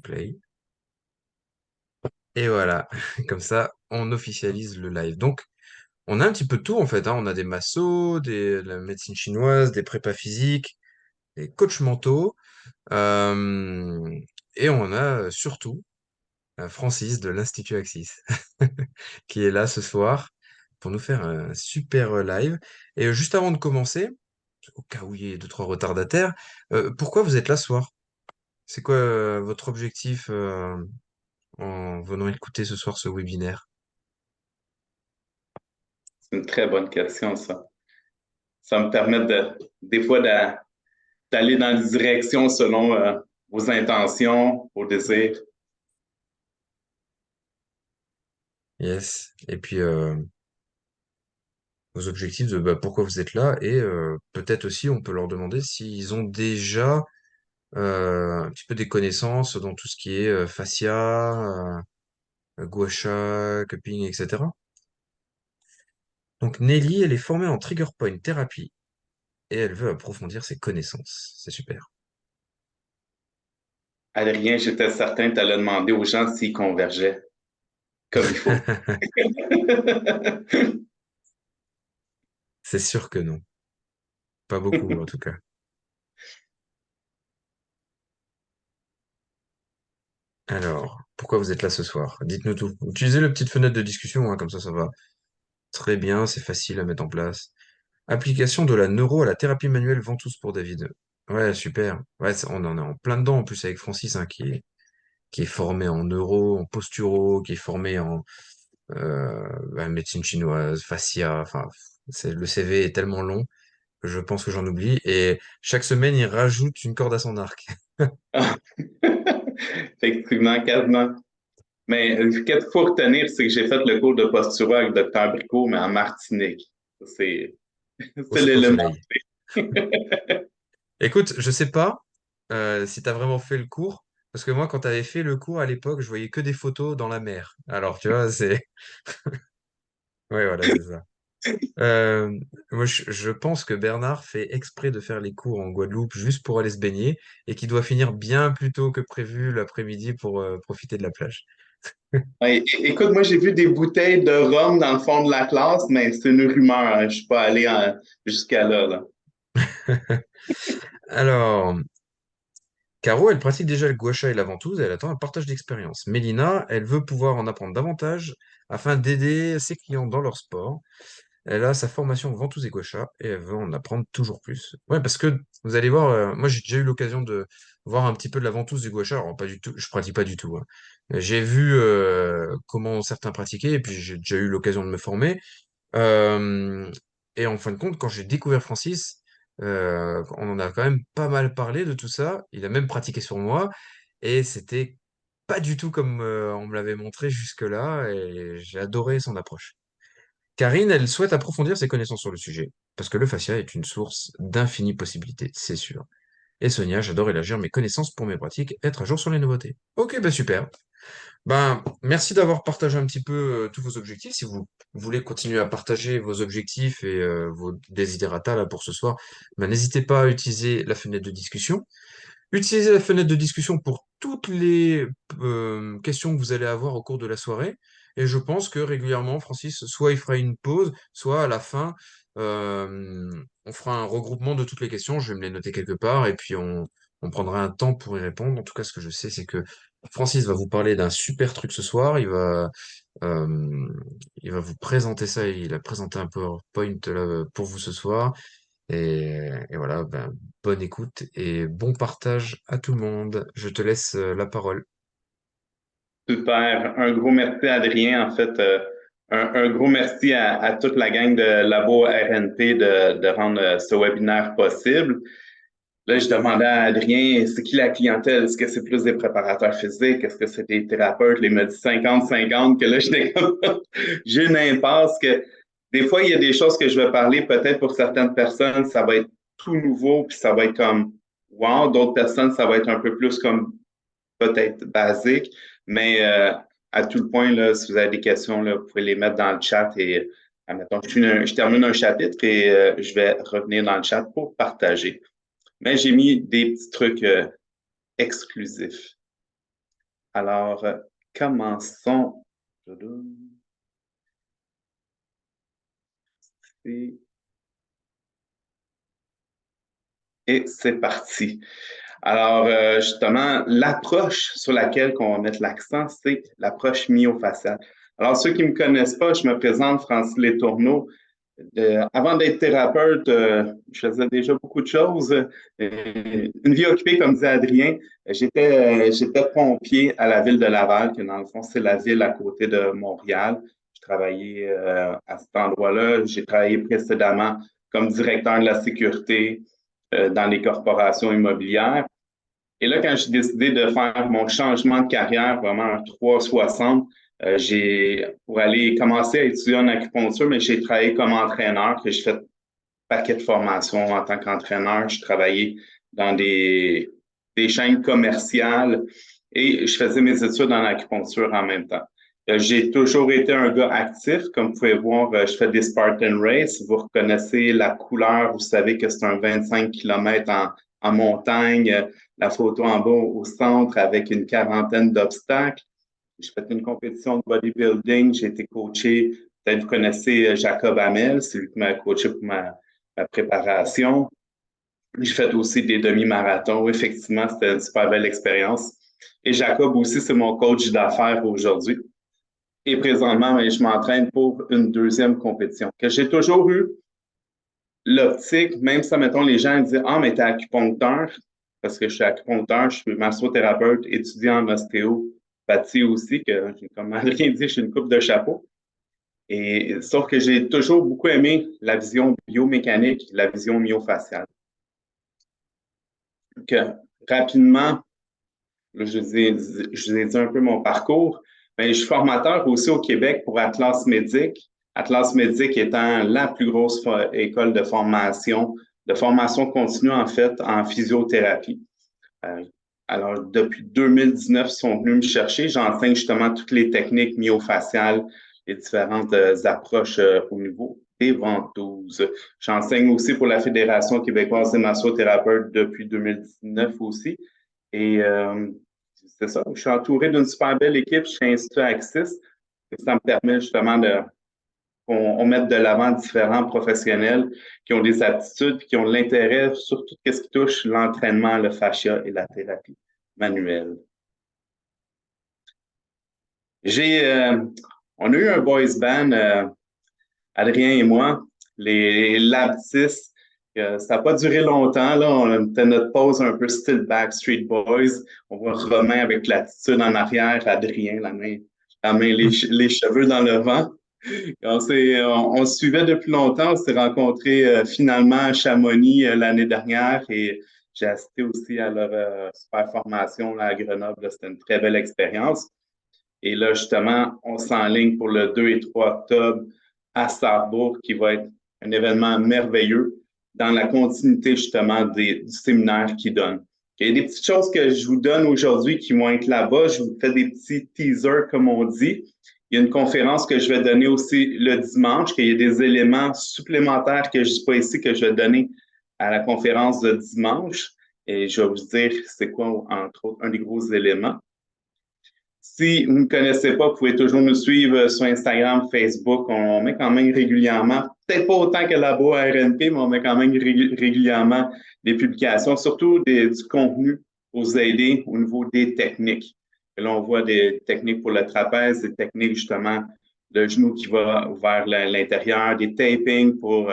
Play. Et voilà, comme ça, on officialise le live. Donc, on a un petit peu de tout en fait, hein. On a des massos, de la médecine chinoise, des prépas physiques, des coachs mentaux, euh, et on a surtout Francis de l'Institut Axis qui est là ce soir pour nous faire un super live. Et juste avant de commencer, au cas où il y ait deux, trois retardataires, pourquoi vous êtes là ce soir? C'est quoi votre objectif en venant écouter ce soir ce webinaire? C'est une très bonne question, ça. Ça me permet des fois d'aller dans les directions selon vos intentions, vos désirs. Yes. Et puis vos objectifs de pourquoi vous êtes là et peut-être aussi on peut leur demander s'ils ont déjà un petit peu des connaissances dans tout ce qui est fascia, gua sha, cupping, etc. Donc Nelly, elle est formée en trigger point thérapie et elle veut approfondir ses connaissances. C'est super. Adrien, j'étais certain que tu allais demander aux gens s'ils convergeaient comme il faut. C'est sûr que non. Pas beaucoup en tout cas. Alors, pourquoi vous êtes là ce soir? Dites-nous tout. Utilisez la petite fenêtre de discussion, hein, comme ça va très bien, c'est facile à mettre en place. Application de la neuro à la thérapie manuelle ventouse pour David. Ouais, super. Ouais, on en est en plein dedans en plus avec Francis, hein, qui est formé en neuro, en posturo, qui est formé en médecine chinoise, fascia. Enfin, le CV est tellement long que je pense que j'en oublie. Et chaque semaine, il rajoute une corde à son arc. Effectivement, quasiment. Mais ce qu'il faut retenir, c'est que j'ai fait le cours de posture avec Dr. Bricot, mais en Martinique. C'est Au, c'est au l'élément. soleil. Écoute, je sais pas si tu as vraiment fait le cours, parce que moi, quand tu avais fait le cours à l'époque, je voyais que des photos dans la mer. Alors, tu vois, c'est... Ouais, voilà, c'est ça. Euh, moi, je pense que Bernard fait exprès de faire les cours en Guadeloupe juste pour aller se baigner et qu'il doit finir bien plus tôt que prévu l'après-midi pour profiter de la plage. Ouais, écoute, moi, j'ai vu des bouteilles de rhum dans le fond de la classe, mais c'est une rumeur, hein. Je suis pas allé jusqu'à là, là. Alors, Caro, elle pratique déjà le gua sha et la ventouse et elle attend un partage d'expérience. Mélina, elle veut pouvoir en apprendre davantage afin d'aider ses clients dans leur sport. Elle a sa formation ventouse et gua sha et elle veut en apprendre toujours plus. Ouais, parce que vous allez voir, moi j'ai déjà eu l'occasion de voir un petit peu de la ventouse du gua sha. Alors pas du tout, je pratique pas du tout, hein. J'ai vu comment certains pratiquaient et puis j'ai déjà eu l'occasion de me former. Euh, et en fin de compte, quand j'ai découvert Francis, on en a quand même pas mal parlé de tout ça. Il a même pratiqué sur moi et c'était pas du tout comme on me l'avait montré jusque-là et j'ai adoré son approche. Karine, elle souhaite approfondir ses connaissances sur le sujet, parce que le fascia est une source d'infinies possibilités, c'est sûr. Et Sonia, j'adore élargir mes connaissances pour mes pratiques, être à jour sur les nouveautés. Ok, bah super. Ben, merci d'avoir partagé un petit peu tous vos objectifs. Si vous voulez continuer à partager vos objectifs et vos desiderata là pour ce soir, ben, n'hésitez pas à utiliser la fenêtre de discussion. Utilisez la fenêtre de discussion pour toutes les questions que vous allez avoir au cours de la soirée. Et je pense que régulièrement, Francis, soit il fera une pause, soit à la fin, on fera un regroupement de toutes les questions. Je vais me les noter quelque part et puis on prendra un temps pour y répondre. En tout cas, ce que je sais, c'est que Francis va vous parler d'un super truc ce soir. Euh, il va vous présenter ça. Il a présenté un PowerPoint là, pour vous ce soir. Et voilà, ben, bonne écoute et bon partage à tout le monde. Je te laisse la parole. Super. Un gros merci, Adrien. En fait, un gros merci à toute la gang de Labo RNP de rendre ce webinaire possible. Là, je demandais à Adrien, c'est qui la clientèle? Est-ce que c'est plus des préparateurs physiques? Est-ce que c'est des thérapeutes? Il m'a dit 50-50, que là, j'étais comme, j'ai une impasse que des fois, il y a des choses que je vais parler, peut-être pour certaines personnes, ça va être tout nouveau, puis ça va être comme, wow, d'autres personnes, ça va être un peu plus comme peut-être basique, mais à tout le point, là, si vous avez des questions, là, vous pouvez les mettre dans le chat et, admettons, je termine un chapitre et je vais revenir dans le chat pour partager. Mais j'ai mis des petits trucs exclusifs. Alors, commençons. Et c'est parti. Alors, justement, l'approche sur laquelle on va mettre l'accent, c'est l'approche myofaciale. Alors, ceux qui ne me connaissent pas, je me présente Francis Letourneau. Avant d'être thérapeute, je faisais déjà beaucoup de choses. Une vie occupée, comme disait Adrien. J'étais pompier à la ville de Laval, que dans le fond, c'est la ville à côté de Montréal. Je travaillais à cet endroit-là. J'ai travaillé précédemment comme directeur de la sécurité dans les corporations immobilières. Et là, quand j'ai décidé de faire mon changement de carrière, vraiment un 360, pour aller commencer à étudier en acupuncture, mais j'ai travaillé comme entraîneur, que j'ai fait un paquet de formations en tant qu'entraîneur. Je travaillais dans des chaînes commerciales et je faisais mes études en acupuncture en même temps. J'ai toujours été un gars actif. Comme vous pouvez voir, je fais des Spartan Race. Vous reconnaissez la couleur, vous savez que c'est un 25 km en montagne. La photo en bas au centre avec une quarantaine d'obstacles. J'ai fait une compétition de bodybuilding. J'ai été coaché. Peut-être vous connaissez Jacob Hamel, c'est lui qui m'a coaché pour ma préparation. J'ai fait aussi des demi-marathons. Effectivement, c'était une super belle expérience. Et Jacob aussi, c'est mon coach d'affaires aujourd'hui. Et présentement, ben, je m'entraîne pour une deuxième compétition. Que j'ai toujours eu l'optique, même si, mettons, les gens disent ah, mais t'es acupuncteur, parce que je suis acupuncteur, je suis massothérapeute, étudiant en ostéopathie aussi, que, comme Adrien dit, je suis une coupe de chapeau. Et sauf que j'ai toujours beaucoup aimé la vision biomécanique, la vision myofaciale. Donc, rapidement, là, je vous ai dit un peu mon parcours, mais je suis formateur aussi au Québec pour Atlas Médic. Atlas Médic étant la plus grosse école de formation continue en fait en physiothérapie. Euh, alors, depuis 2019, ils sont venus me chercher. J'enseigne justement toutes les techniques myofaciales, les différentes approches au niveau des ventouses. J'enseigne aussi pour la Fédération québécoise des massothérapeutes depuis 2019 aussi. Et c'est ça, je suis entouré d'une super belle équipe chez Institut Axis. Et ça me permet justement qu'on mette de l'avant différents professionnels qui ont des aptitudes et qui ont de l'intérêt sur tout ce qui touche l'entraînement, le fascia et la thérapie manuelle. J'ai, on a eu un boys band, Adrien et moi, les Lab 6. Ça n'a pas duré longtemps. Là. On a fait notre pause un peu style Backstreet Boys. On voit Romain avec l'attitude en arrière, Adrien, les cheveux dans le vent. On se suivait depuis longtemps. On s'est rencontrés finalement à Chamonix l'année dernière et j'ai assisté aussi à leur super formation là, à Grenoble. C'était une très belle expérience. Et là, justement, on s'enligne pour le 2 et 3 octobre à Sarrebourg, qui va être un événement merveilleux dans la continuité justement du séminaire qu'ils donnent. Il y a des petites choses que je vous donne aujourd'hui qui vont être là-bas. Je vous fais des petits teasers, comme on dit. Il y a une conférence que je vais donner aussi le dimanche, qu'il y a des éléments supplémentaires que je ne dis pas ici, que je vais donner à la conférence de dimanche. Et je vais vous dire c'est quoi, entre autres, un des gros éléments. Si vous ne me connaissez pas, vous pouvez toujours nous suivre sur Instagram, Facebook. On met quand même régulièrement, peut-être pas autant que Labo RNP, mais on met quand même régulièrement des publications, surtout du contenu pour vous aider au niveau des techniques. Et là, on voit des techniques pour le trapèze, des techniques justement de genou qui va vers l'intérieur, des tapings pour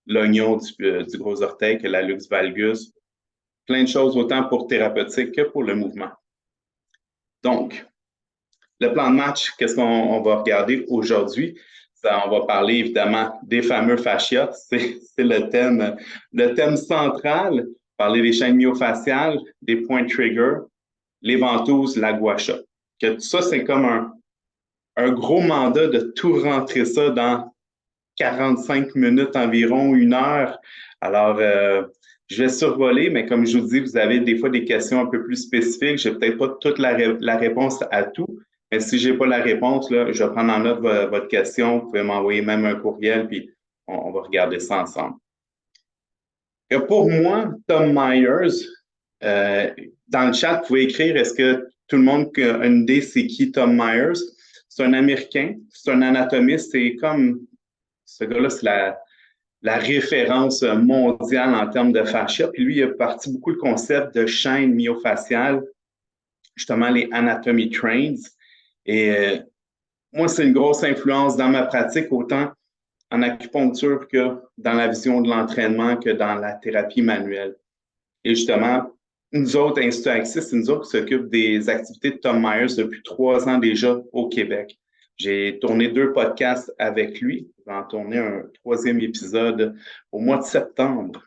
l'oignon du gros orteil, que la luxe valgus. Plein de choses autant pour thérapeutique que pour le mouvement. Donc, le plan de match, qu'est-ce qu'on va regarder aujourd'hui? On va parler évidemment des fameux fascias. C'est le thème central. Parler des chaînes myofaciales, des points trigger, les ventouses, la gua sha. Que tout ça, c'est comme un gros mandat de tout rentrer ça dans 45 minutes environ, 1 heure. Alors, je vais survoler, mais comme je vous dis, vous avez des fois des questions un peu plus spécifiques. Je n'ai peut-être pas toute la réponse à tout, mais si je n'ai pas la réponse, là, je vais prendre en note votre question. Vous pouvez m'envoyer même un courriel, puis on va regarder ça ensemble. Et pour moi, Tom Myers, dans le chat, vous pouvez écrire est-ce que tout le monde a une idée, c'est qui Tom Myers. C'est un Américain, c'est un anatomiste, c'est comme ce gars-là, c'est la référence mondiale en termes de fascia. Puis lui, il a parti beaucoup le concept de chaîne myofaciale, justement les anatomy trains. Et moi, c'est une grosse influence dans ma pratique, autant en acupuncture que dans la vision de l'entraînement, que dans la thérapie manuelle. Et justement, nous autres, Institut Axis, c'est nous autres qui s'occupent des activités de Tom Myers depuis 3 ans déjà au Québec. J'ai tourné 2 podcasts avec lui. Je vais en tourner un 3e épisode au mois de septembre.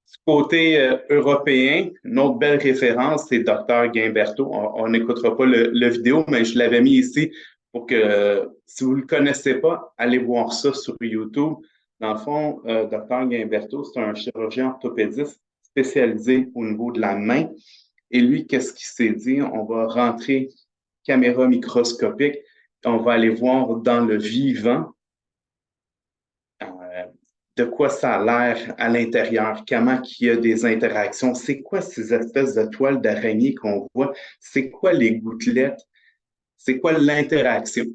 Du côté européen, une autre belle référence, c'est Dr. Guimberto. On n'écoutera pas le vidéo, mais je l'avais mis ici pour que, si vous ne le connaissez pas, allez voir ça sur YouTube. Dans le fond, Dr. Guimberto, c'est un chirurgien orthopédiste spécialisé au niveau de la main. Et lui, qu'est-ce qu'il s'est dit? On va rentrer caméra microscopique, on va aller voir dans le vivant de quoi ça a l'air à l'intérieur, comment il y a des interactions, c'est quoi ces espèces de toiles d'araignée qu'on voit, c'est quoi les gouttelettes, c'est quoi l'interaction.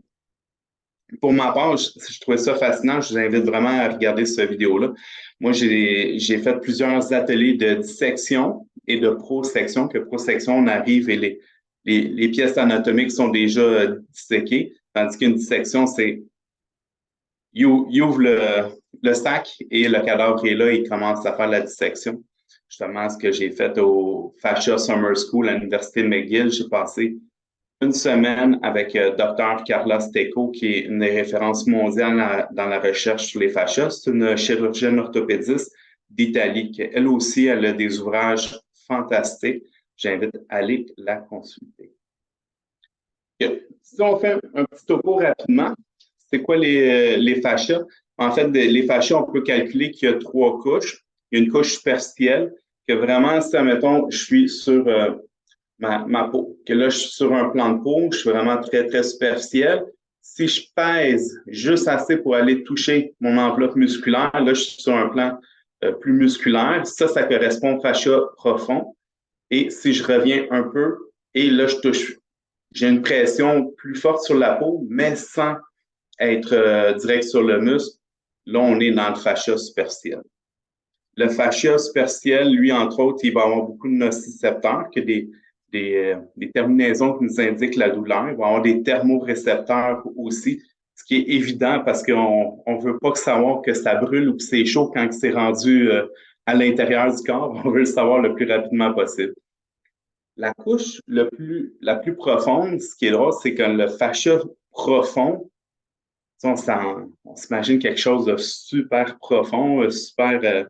Pour ma part, je trouvais ça fascinant, je vous invite vraiment à regarder cette vidéo-là. Moi, j'ai fait plusieurs ateliers de dissection et de prosection, que prosection, on arrive et les pièces anatomiques sont déjà disséquées, tandis qu'une dissection, c'est il ouvre le sac et le cadavre est là, il commence à faire la dissection. Justement, ce que j'ai fait au Fascia Summer School à l'Université de McGill, j'ai passé une semaine avec Dr. Carla Stecco, qui est une des références mondiales dans la recherche sur les fascias. C'est une chirurgienne orthopédiste d'Italie, qui elle aussi, elle a des ouvrages fantastiques. J'invite à aller la consulter. Si on fait un petit topo rapidement, c'est quoi les fascias? En fait, les fascias, on peut calculer qu'il y a 3 couches. Il y a une couche superficielle, que vraiment, si, admettons, je suis sur ma peau, que là, je suis sur un plan de peau, je suis vraiment très, très superficiel. Si je pèse juste assez pour aller toucher mon enveloppe musculaire, là, je suis sur un plan plus musculaire. Ça correspond au fascia profond. Et si je reviens un peu, et là, j'ai une pression plus forte sur la peau, mais sans être direct sur le muscle, là, on est dans le fascia superficiel. Le fascia superficiel, lui, entre autres, il va avoir beaucoup de nocicepteurs, que des terminaisons qui nous indiquent la douleur. Il va avoir des thermorécepteurs aussi, ce qui est évident parce qu'on ne veut pas savoir que ça brûle ou que c'est chaud quand c'est rendu à l'intérieur du corps. On veut le savoir le plus rapidement possible. La couche la plus profonde, ce qui est drôle, c'est que le fascia profond, on s'imagine quelque chose de super profond, super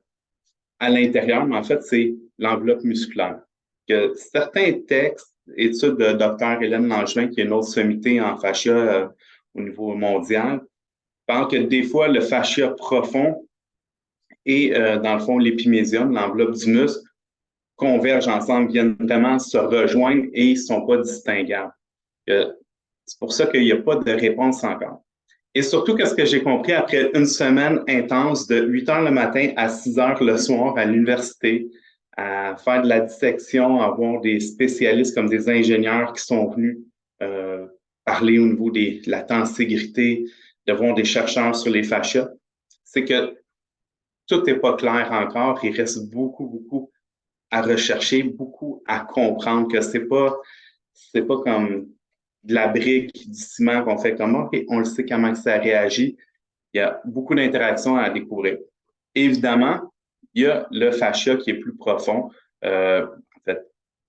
à l'intérieur, mais en fait, c'est l'enveloppe musculaire. Que certains textes, études de Dr. Hélène Langevin, qui est une autre sommité en fascia au niveau mondial, parlent que des fois, le fascia profond et, dans le fond, l'épimésium, l'enveloppe du muscle, convergent ensemble, viennent vraiment se rejoindre et ne sont pas distinguables. C'est pour ça qu'il n'y a pas de réponse encore. Et surtout, qu'est-ce que j'ai compris après une semaine intense de 8 heures le matin à 6 heures le soir à l'université, à faire de la dissection, à voir des spécialistes comme des ingénieurs qui sont venus parler au niveau de la tenségrité, de voir des chercheurs sur les fascias, c'est que tout n'est pas clair encore. Il reste beaucoup, beaucoup à rechercher, beaucoup à comprendre, que c'est pas comme de la brique, du ciment qu'on fait comme, OK, on le sait comment ça réagit. Il y a beaucoup d'interactions à découvrir. Évidemment, il y a le fascia qui est plus profond. En fait,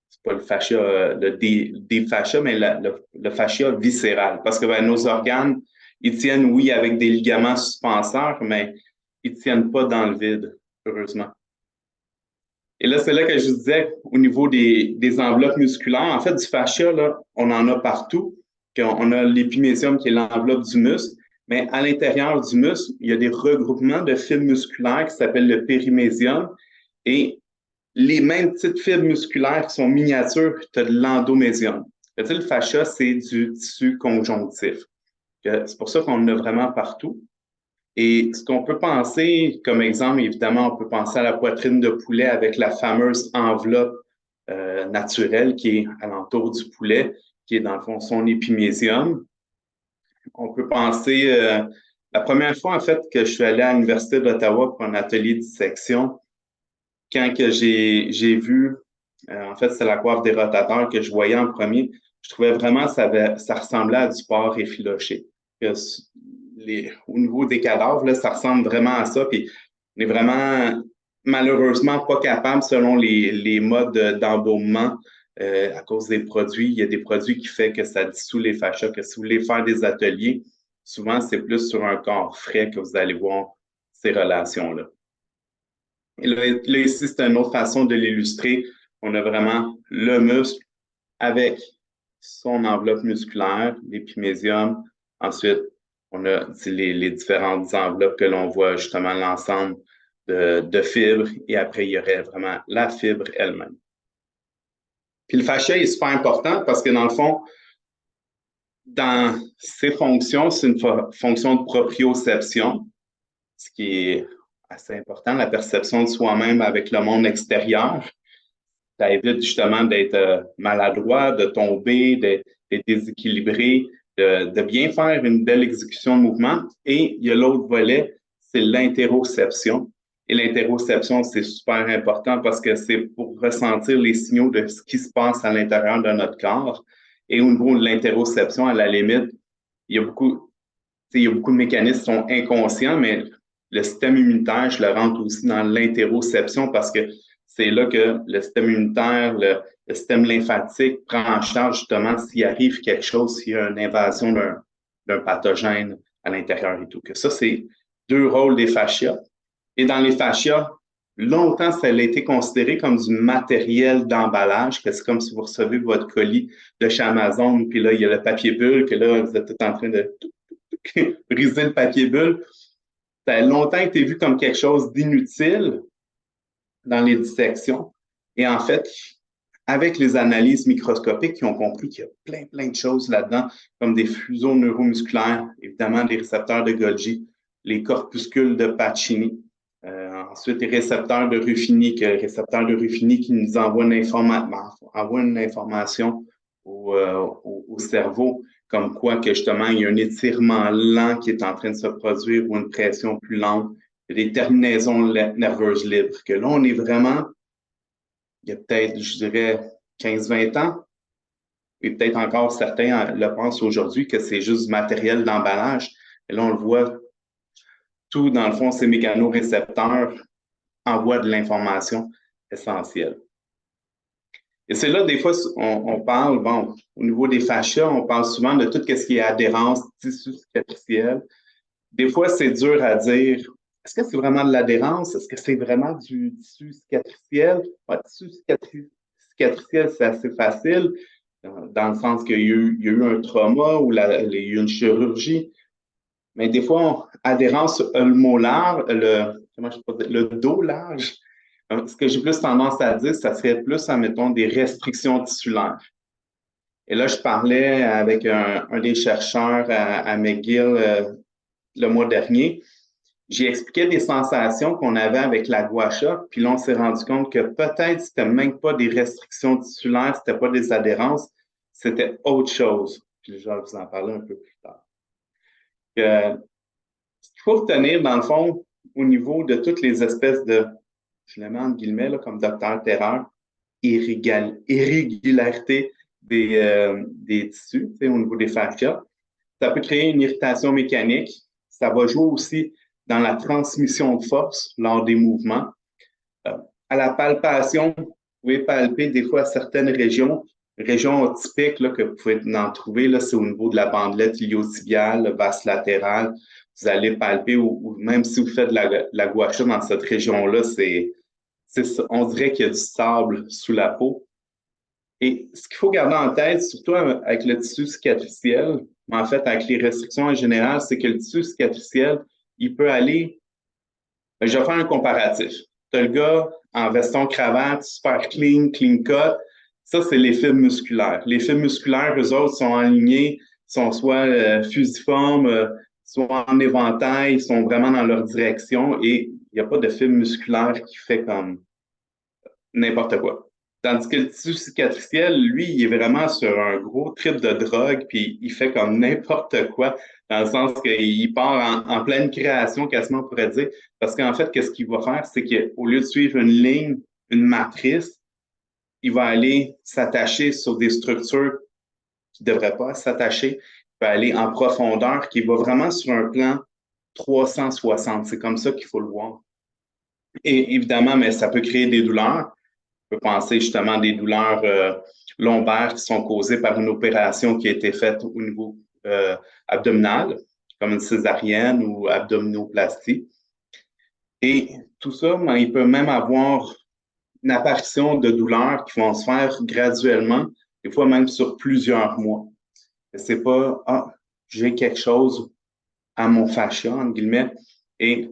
c'est pas le fascia, des fascias, mais le fascia viscéral. Parce que nos organes, ils tiennent, oui, avec des ligaments suspenseurs, mais ils tiennent pas dans le vide, heureusement. Et là, c'est là que je vous disais, au niveau des enveloppes musculaires, en fait, du fascia, là, on en a partout. On a l'épimésium qui est l'enveloppe du muscle, mais à l'intérieur du muscle, il y a des regroupements de fibres musculaires qui s'appellent le périmésium. Et les mêmes petites fibres musculaires qui sont miniatures, tu as de l'endomésium. Le fascia, c'est du tissu conjonctif. C'est pour ça qu'on en a vraiment partout. Et ce qu'on peut penser, comme exemple, évidemment, on peut penser à la poitrine de poulet avec la fameuse enveloppe naturel qui est alentour du poulet, qui est dans le fond son épimésium. On peut penser, la première fois en fait que je suis allé à l'Université d'Ottawa pour un atelier de dissection, quand que j'ai vu, en fait c'est la coiffe des rotateurs que je voyais en premier, je trouvais vraiment ça ressemblait à du porc effiloché. Au niveau des cadavres, là, ça ressemble vraiment à ça. Puis on est vraiment malheureusement pas capable, selon les modes d'embaumement, à cause des produits. Il y a des produits qui font que ça dissout les fascias, que si vous voulez faire des ateliers, souvent c'est plus sur un corps frais que vous allez voir ces relations-là. Et là ici, c'est une autre façon de l'illustrer. On a vraiment le muscle avec son enveloppe musculaire, l'épimésium. Ensuite, on a les différentes enveloppes que l'on voit justement l'ensemble de fibres. Et après, il y aurait vraiment la fibre elle-même. Puis le fascia est super important parce que dans le fond, dans ses fonctions, c'est une fonction de proprioception, ce qui est assez important, la perception de soi-même avec le monde extérieur. Ça évite justement d'être maladroit, de tomber, d'être déséquilibré, de bien faire une belle exécution de mouvement. Et il y a l'autre volet, c'est l'interoception. Et l'interoception, c'est super important parce que c'est pour ressentir les signaux de ce qui se passe à l'intérieur de notre corps. Et au niveau de l'interoception, à la limite, il y a beaucoup, il y a beaucoup de mécanismes qui sont inconscients, mais le système immunitaire, je le rentre aussi dans l'interoception parce que c'est là que le système immunitaire, le système lymphatique prend en charge justement s'il arrive quelque chose, s'il y a une invasion d'un pathogène à l'intérieur et tout. Que ça, c'est deux rôles des fascias. Et dans les fascias, longtemps, ça a été considéré comme du matériel d'emballage, que c'est comme si vous recevez votre colis de chez Amazon, puis là, il y a le papier bulle, que là, vous êtes tout en train de briser le papier bulle. Ça a longtemps été vu comme quelque chose d'inutile dans les dissections. Et en fait, avec les analyses microscopiques, ils ont compris qu'il y a plein de choses là-dedans, comme des fuseaux neuromusculaires, évidemment des récepteurs de Golgi, les corpuscules de Pacini, ensuite les récepteurs de Ruffini, que les récepteurs de Ruffini qui nous envoient une information au cerveau, comme quoi que justement il y a un étirement lent qui est en train de se produire ou une pression plus lente, il y a des terminaisons nerveuses libres, que là on est vraiment, il y a peut-être, je dirais, 15-20 ans, et peut-être encore certains le pensent aujourd'hui que c'est juste du matériel d'emballage. Et là, on le voit, tout dans le fond, ces mécanorécepteurs envoient de l'information essentielle. Et c'est là, des fois, on parle, bon, au niveau des fascias, on parle souvent de tout ce qui est adhérence, tissu cicatriciel. Des fois, c'est dur à dire. Est-ce que c'est vraiment de l'adhérence? Est-ce que c'est vraiment du tissu cicatriciel? Ouais, tissu cicatriciel, c'est assez facile, dans le sens qu'il y a eu un trauma ou il y a eu une chirurgie. Mais des fois, adhérence, le mot large, le dos large, ce que j'ai plus tendance à dire, ça serait plus, admettons, des restrictions tissulaires. Et là, je parlais avec un des chercheurs à McGill le mois dernier. J'ai expliqué des sensations qu'on avait avec la gua sha, puis là, on s'est rendu compte que peut-être c'était même pas des restrictions tissulaires, c'était pas des adhérences, c'était autre chose. Puis je vais vous en parler un peu plus tard. Ce qu'il faut retenir, dans le fond, au niveau de toutes les espèces de, je le mets entre guillemets, là, comme Docteur Terreur, irrégularité des tissus, au niveau des fascias, ça peut créer une irritation mécanique. Ça va jouer aussi dans la transmission de force lors des mouvements. À la palpation, vous pouvez palper des fois certaines régions typiques là, que vous pouvez en trouver, là, c'est au niveau de la bandelette iliotibiale, basse latérale. Vous allez palper, ou même si vous faites de la gua sha dans cette région-là, on dirait qu'il y a du sable sous la peau. Et ce qu'il faut garder en tête, surtout avec le tissu cicatriciel, mais en fait avec les restrictions en général, c'est que le tissu cicatriciel, il peut aller. Je vais faire un comparatif. Tu as le gars en veston-cravate, super clean cut. Ça, c'est les fibres musculaires. Les fibres musculaires, eux autres, sont alignés, sont soit fusiformes, soit en éventail, sont vraiment dans leur direction et il n'y a pas de fibre musculaire qui fait comme n'importe quoi. Tandis que le tissu cicatriciel, lui, il est vraiment sur un gros trip de drogue, puis il fait comme n'importe quoi, dans le sens qu'il part en pleine création, quasiment on pourrait dire. Parce qu'en fait, qu'est-ce qu'il va faire, c'est qu'au lieu de suivre une ligne, une matrice, il va aller s'attacher sur des structures qui ne devraient pas s'attacher. Il va aller en profondeur, qui va vraiment sur un plan 360. C'est comme ça qu'il faut le voir. Et évidemment, mais ça peut créer des douleurs. On peut penser justement à des douleurs lombaires qui sont causées par une opération qui a été faite au niveau abdominal, comme une césarienne ou abdominoplastie. Et tout ça, ben, il peut même avoir une apparition de douleurs qui vont se faire graduellement, des fois même sur plusieurs mois. C'est pas, ah, j'ai quelque chose à mon fascia, entre guillemets, et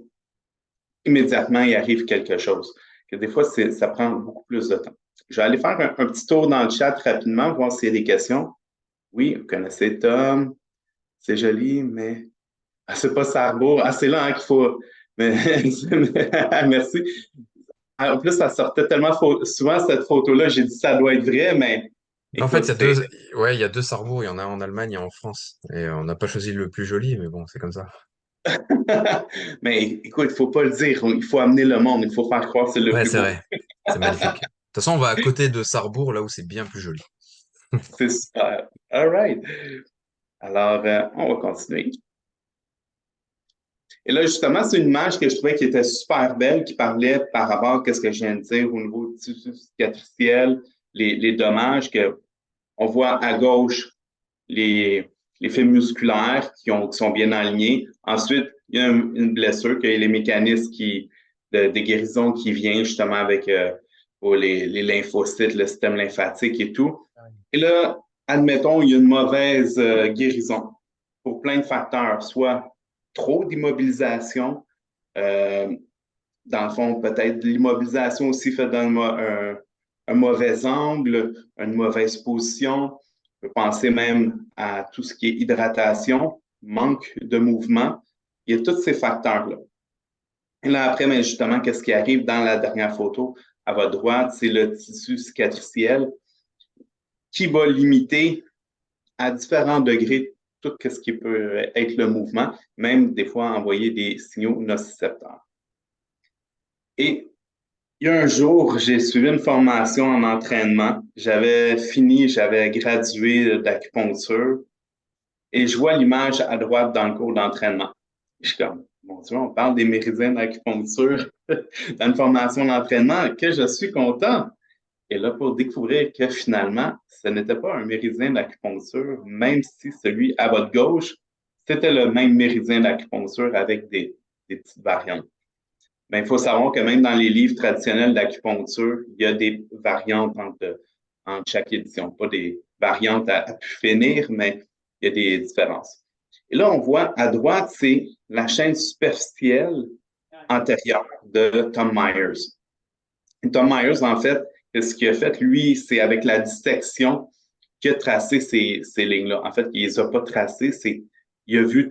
immédiatement, il arrive quelque chose. Que des fois, ça prend beaucoup plus de temps. Je vais aller faire un petit tour dans le chat rapidement, voir s'il y a des questions. Oui, vous connaissez Tom, c'est joli, mais c'est pas Sarrebourg. Ah, c'est là hein, qu'il faut. Mais... Merci. En plus, ça sortait tellement souvent cette photo-là, j'ai dit ça doit être vrai, mais En fait, écoute, c'est. ouais, il y a deux Sarrebourg, il y en a un en Allemagne et en France. Et on n'a pas choisi le plus joli, mais bon, c'est comme ça. Mais écoute, il faut pas le dire, il faut amener le monde, il faut faire croire que c'est le Ouais, plus c'est beau. vrai. C'est magnifique. De toute façon, on va à côté de Sarrebourg, là où c'est bien plus joli. C'est super. All right. Alors, on va continuer. Et là, justement, c'est une image que je trouvais qui était super belle, qui parlait par rapport à ce que je viens de dire au niveau du tissu cicatriciel, les dommages que on voit à gauche, les faits musculaires qui sont bien alignés. Ensuite, il y a une blessure, qu'il y a les mécanismes de guérison qui viennent justement avec les lymphocytes, le système lymphatique et tout. Et là, admettons, il y a une mauvaise guérison pour plein de facteurs, soit trop d'immobilisation, euh, dans le fond, peut-être l'immobilisation aussi fait dans un mauvais angle, une mauvaise position. On peut penser même à tout ce qui est hydratation, manque de mouvement. Il y a tous ces facteurs-là. Et là, après, mais justement, qu'est-ce qui arrive dans la dernière photo à votre droite, c'est le tissu cicatriciel qui va limiter à différents degrés tout ce qui peut être le mouvement, même des fois envoyer des signaux nocicepteurs. Et il y a un jour, j'ai suivi une formation en entraînement. J'avais fini, j'avais gradué d'acupuncture et je vois l'image à droite dans le cours d'entraînement. Je suis comme, mon Dieu, on parle des méridiens d'acupuncture dans une formation d'entraînement, que je suis content. Et là, pour découvrir que finalement, ce n'était pas un méridien d'acupuncture, même si celui à votre gauche, c'était le même méridien d'acupuncture avec des petites variantes. Mais il faut savoir que même dans les livres traditionnels d'acupuncture, il y a des variantes entre chaque édition. Pas des variantes à pu finir, mais il y a des différences. Et là, on voit à droite, c'est la chaîne superficielle antérieure de Tom Myers. Et Tom Myers, en fait, ce qu'il a fait, lui, c'est avec la dissection qu'il a tracé ces lignes-là. En fait, il les a pas tracées, il a vu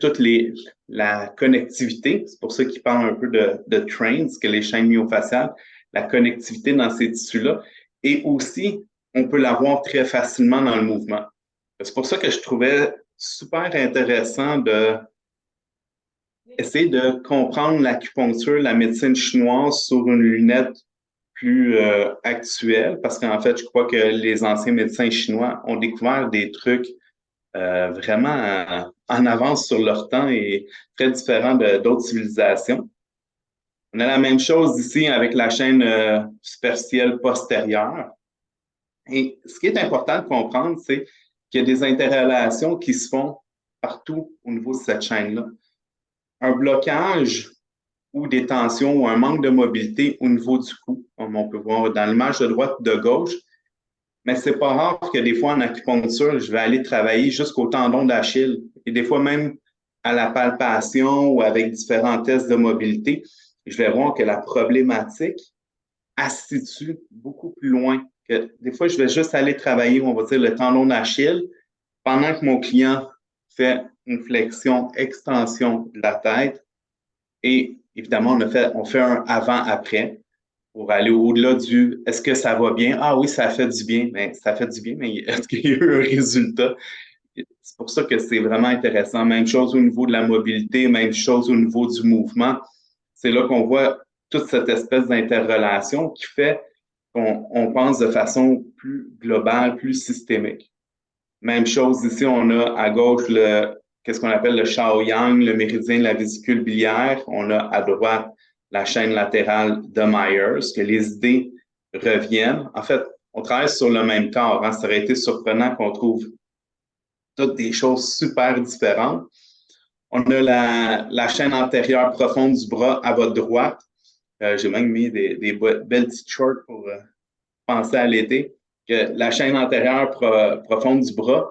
la connectivité. C'est pour ça qu'il parle un peu de trains, que les chaînes myofaciales, la connectivité dans ces tissus-là. Et aussi, on peut la voir très facilement dans le mouvement. C'est pour ça que je trouvais super intéressant de essayer de comprendre l'acupuncture, la médecine chinoise sur une lunette plus actuelle, parce qu'en fait, je crois que les anciens médecins chinois ont découvert des trucs vraiment en avance sur leur temps et très différents d'autres civilisations. On a la même chose ici avec la chaîne superficielle postérieure. Et ce qui est important de comprendre, c'est qu'il y a des interrelations qui se font partout au niveau de cette chaîne-là. Un blocage ou des tensions ou un manque de mobilité au niveau du cou, comme on peut voir dans l'image de droite ou de gauche, mais c'est pas rare que des fois en acupuncture, je vais aller travailler jusqu'au tendon d'Achille et des fois même à la palpation ou avec différents tests de mobilité, je vais voir que la problématique elle se situe beaucoup plus loin. Que des fois, je vais juste aller travailler, on va dire, le tendon d'Achille pendant que mon client fait une flexion, extension de la tête et évidemment, on fait un avant-après. pour aller au-delà du est-ce que ça va bien? Ah oui, ça fait du bien. Mais ça fait du bien, mais est-ce qu'il y a eu un résultat? C'est pour ça que c'est vraiment intéressant. Même chose au niveau de la mobilité, même chose au niveau du mouvement. C'est là qu'on voit toute cette espèce d'interrelation qui fait qu'on pense de façon plus globale, plus systémique. Même chose ici, on a à gauche qu'est-ce qu'on appelle le Shaoyang, le méridien de la vésicule biliaire. On a à droite la chaîne latérale de Myers, que les idées reviennent. En fait, on travaille sur le même corps. Hein. Ça aurait été surprenant qu'on trouve toutes des choses super différentes. On a la chaîne antérieure profonde du bras à votre droite. J'ai même mis des belles petites shorts pour penser à l'été. Que la chaîne antérieure profonde du bras,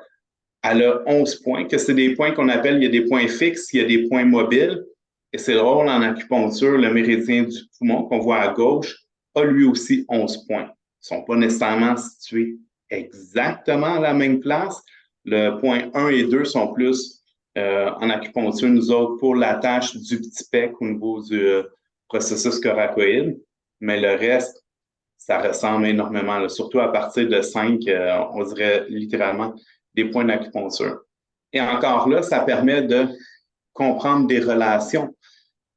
elle a 11 points, que c'est des points qu'on appelle, il y a des points fixes, il y a des points mobiles. Et c'est drôle en acupuncture, le méridien du poumon qu'on voit à gauche a lui aussi 11 points. Ils ne sont pas nécessairement situés exactement à la même place. Le point 1 et 2 sont plus en acupuncture, nous autres, pour l'attache du petit pec au niveau du processus coracoïde. Mais le reste, ça ressemble énormément, là. Surtout à partir de 5, on dirait littéralement des points d'acupuncture. Et encore là, ça permet de comprendre des relations.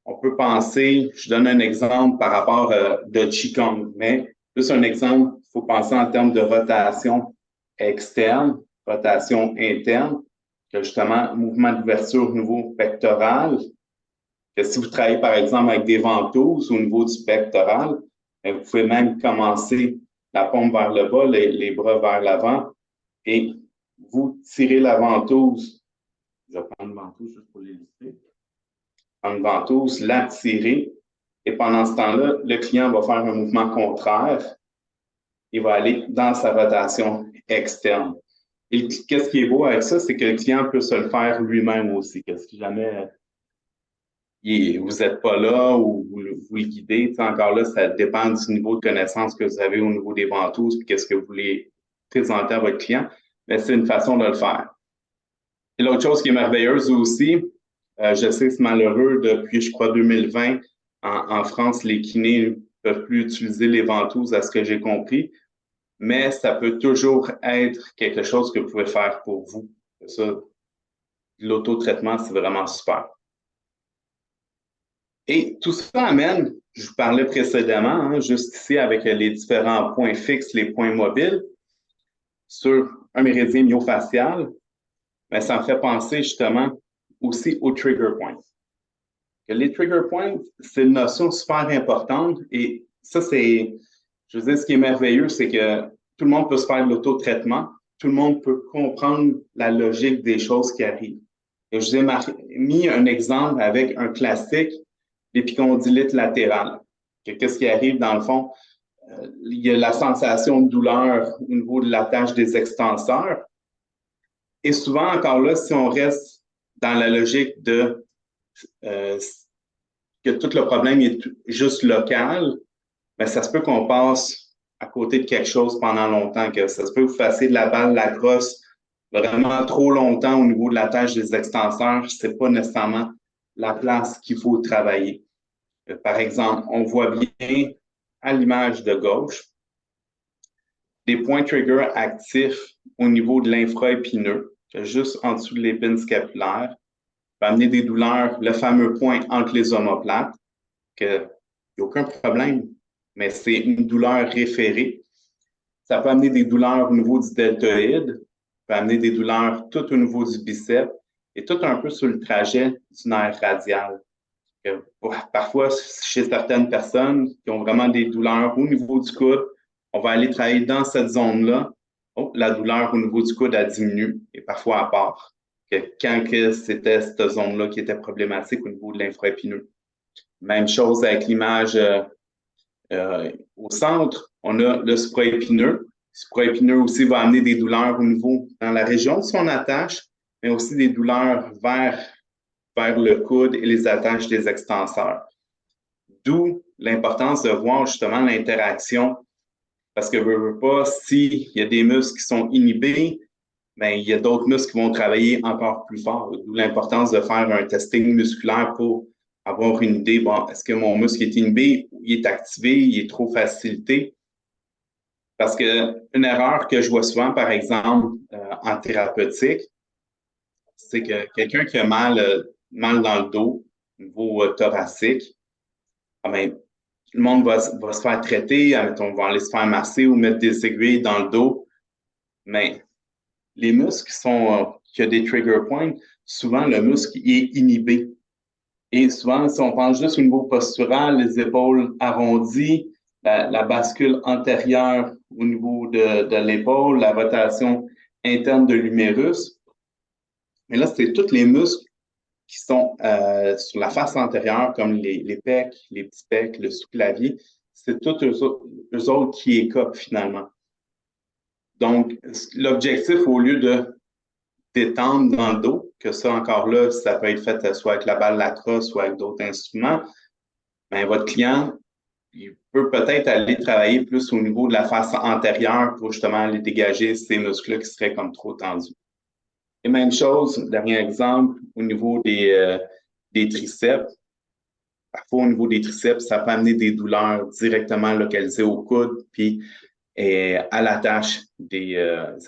On peut penser, je donne un exemple par rapport de Qigong, mais juste un exemple, il faut penser en termes de rotation externe, rotation interne, que justement, mouvement d'ouverture au niveau pectoral, que si vous travaillez par exemple avec des ventouses au niveau du pectoral, vous pouvez même commencer la paume vers le bas, les bras vers l'avant, et vous tirez la ventouse. Je vais prendre une ventouse juste pour l'illustrer. Prendre une ventouse, la tirer, et pendant ce temps-là, le client va faire un mouvement contraire. Il va aller dans sa rotation externe. Et qu'est-ce qui est beau avec ça, c'est que le client peut se le faire lui-même aussi. Que si jamais vous n'êtes pas là ou vous le guidez, encore là, ça dépend du niveau de connaissance que vous avez au niveau des ventouses et qu'est-ce que vous voulez présenter à votre client. Mais c'est une façon de le faire. Et l'autre chose qui est merveilleuse aussi, je sais que c'est malheureux, depuis, je crois, 2020, en France, les kinés ne peuvent plus utiliser les ventouses, à ce que j'ai compris, mais ça peut toujours être quelque chose que vous pouvez faire pour vous. Ça, l'auto-traitement, c'est vraiment super. Et tout ça amène, je vous parlais précédemment, hein, juste ici avec les différents points fixes, les points mobiles, sur un méridien myofacial, mais ça me fait penser justement aussi aux trigger points. Les trigger points, c'est une notion super importante et ça, c'est, je veux dire, ce qui est merveilleux, c'est que tout le monde peut se faire de l'auto-traitement, tout le monde peut comprendre la logique des choses qui arrivent. Et je vous ai mis un exemple avec un classique, l'épicondylite latérale. Qu'est-ce qui arrive dans le fond? Il y a la sensation de douleur au niveau de l'attache des extenseurs. Et souvent, encore là, si on reste dans la logique de que tout le problème est juste local, ben ça se peut qu'on passe à côté de quelque chose pendant longtemps, que ça se peut que vous fassiez de la balle, la crosse vraiment trop longtemps au niveau de la tâche des extenseurs. C'est pas nécessairement la place qu'il faut travailler. Par exemple, on voit bien à l'image de gauche des points trigger actifs au niveau de l'infraépineux, juste en dessous de l'épine scapulaire, peut amener des douleurs, le fameux point entre les omoplates, qu'il n'y a aucun problème, mais c'est une douleur référée. Ça peut amener des douleurs au niveau du deltoïde, peut amener des douleurs tout au niveau du biceps et tout un peu sur le trajet du nerf radial. Parfois, chez certaines personnes qui ont vraiment des douleurs au niveau du coude, on va aller travailler dans cette zone-là. Oh, la douleur au niveau du coude a diminué et parfois à part. Quand c'était cette zone-là qui était problématique au niveau de l'infraépineux. Même chose avec l'image au centre, on a le supraépineux. Le supraépineux aussi va amener des douleurs au niveau dans la région de son attache, mais aussi des douleurs vers le coude et les attaches des extenseurs. D'où l'importance de voir justement l'interaction, parce que veux pas, s'il y a des muscles qui sont inhibés, ben, il y a d'autres muscles qui vont travailler encore plus fort. D'où l'importance de faire un testing musculaire pour avoir une idée, bon, est-ce que mon muscle est inhibé, il est activé, il est trop facilité? Parce que une erreur que je vois souvent, par exemple, en thérapeutique, c'est que quelqu'un qui a mal dans le dos, au niveau thoracique, ah ben, le monde va se faire traiter, on va aller se faire masser ou mettre des aiguilles dans le dos. Mais les muscles qui ont des trigger points, souvent le muscle est inhibé. Et souvent, si on pense juste au niveau postural, les épaules arrondies, la bascule antérieure au niveau de l'épaule, la rotation interne de l'humérus. Mais là, c'est tous les muscles qui sont sur la face antérieure, comme les pecs, les petits pecs, le sous-clavier. C'est tous eux autres qui écopent finalement. Donc, l'objectif, au lieu de détendre dans le dos, que ça encore là, ça peut être fait soit avec la balle lacrosse, soit avec d'autres instruments, ben, votre client, il peut peut-être aller travailler plus au niveau de la face antérieure pour justement aller dégager ces muscles-là qui seraient comme trop tendus. Et même chose, dernier exemple, au niveau des triceps. Parfois, au niveau des triceps, ça peut amener des douleurs directement localisées au coude puis à la tâche des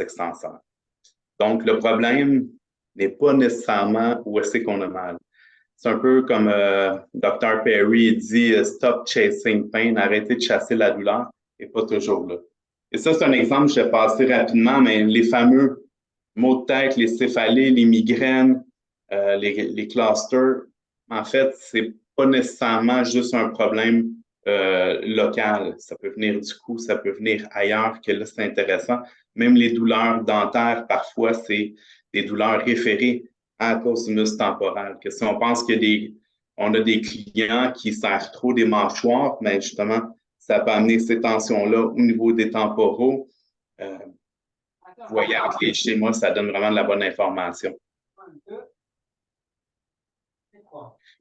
extenseurs. Donc, le problème n'est pas nécessairement où est-ce qu'on a mal. C'est un peu comme Dr. Perry dit Stop chasing pain, arrêtez de chasser la douleur, et pas toujours là. Et ça, c'est un exemple, je vais passer rapidement, mais les fameux maux de tête, les céphalées, les migraines, les clusters, en fait, c'est pas nécessairement juste un problème local. Ça peut venir du cou, ça peut venir ailleurs, que là, c'est intéressant. Même les douleurs dentaires, parfois, c'est des douleurs référées à cause du muscle temporal. Que si on pense on a des clients qui serrent trop des mâchoires, mais justement, ça peut amener ces tensions-là au niveau des temporaux. Vous voyez, avec les schémas, ça donne vraiment de la bonne information.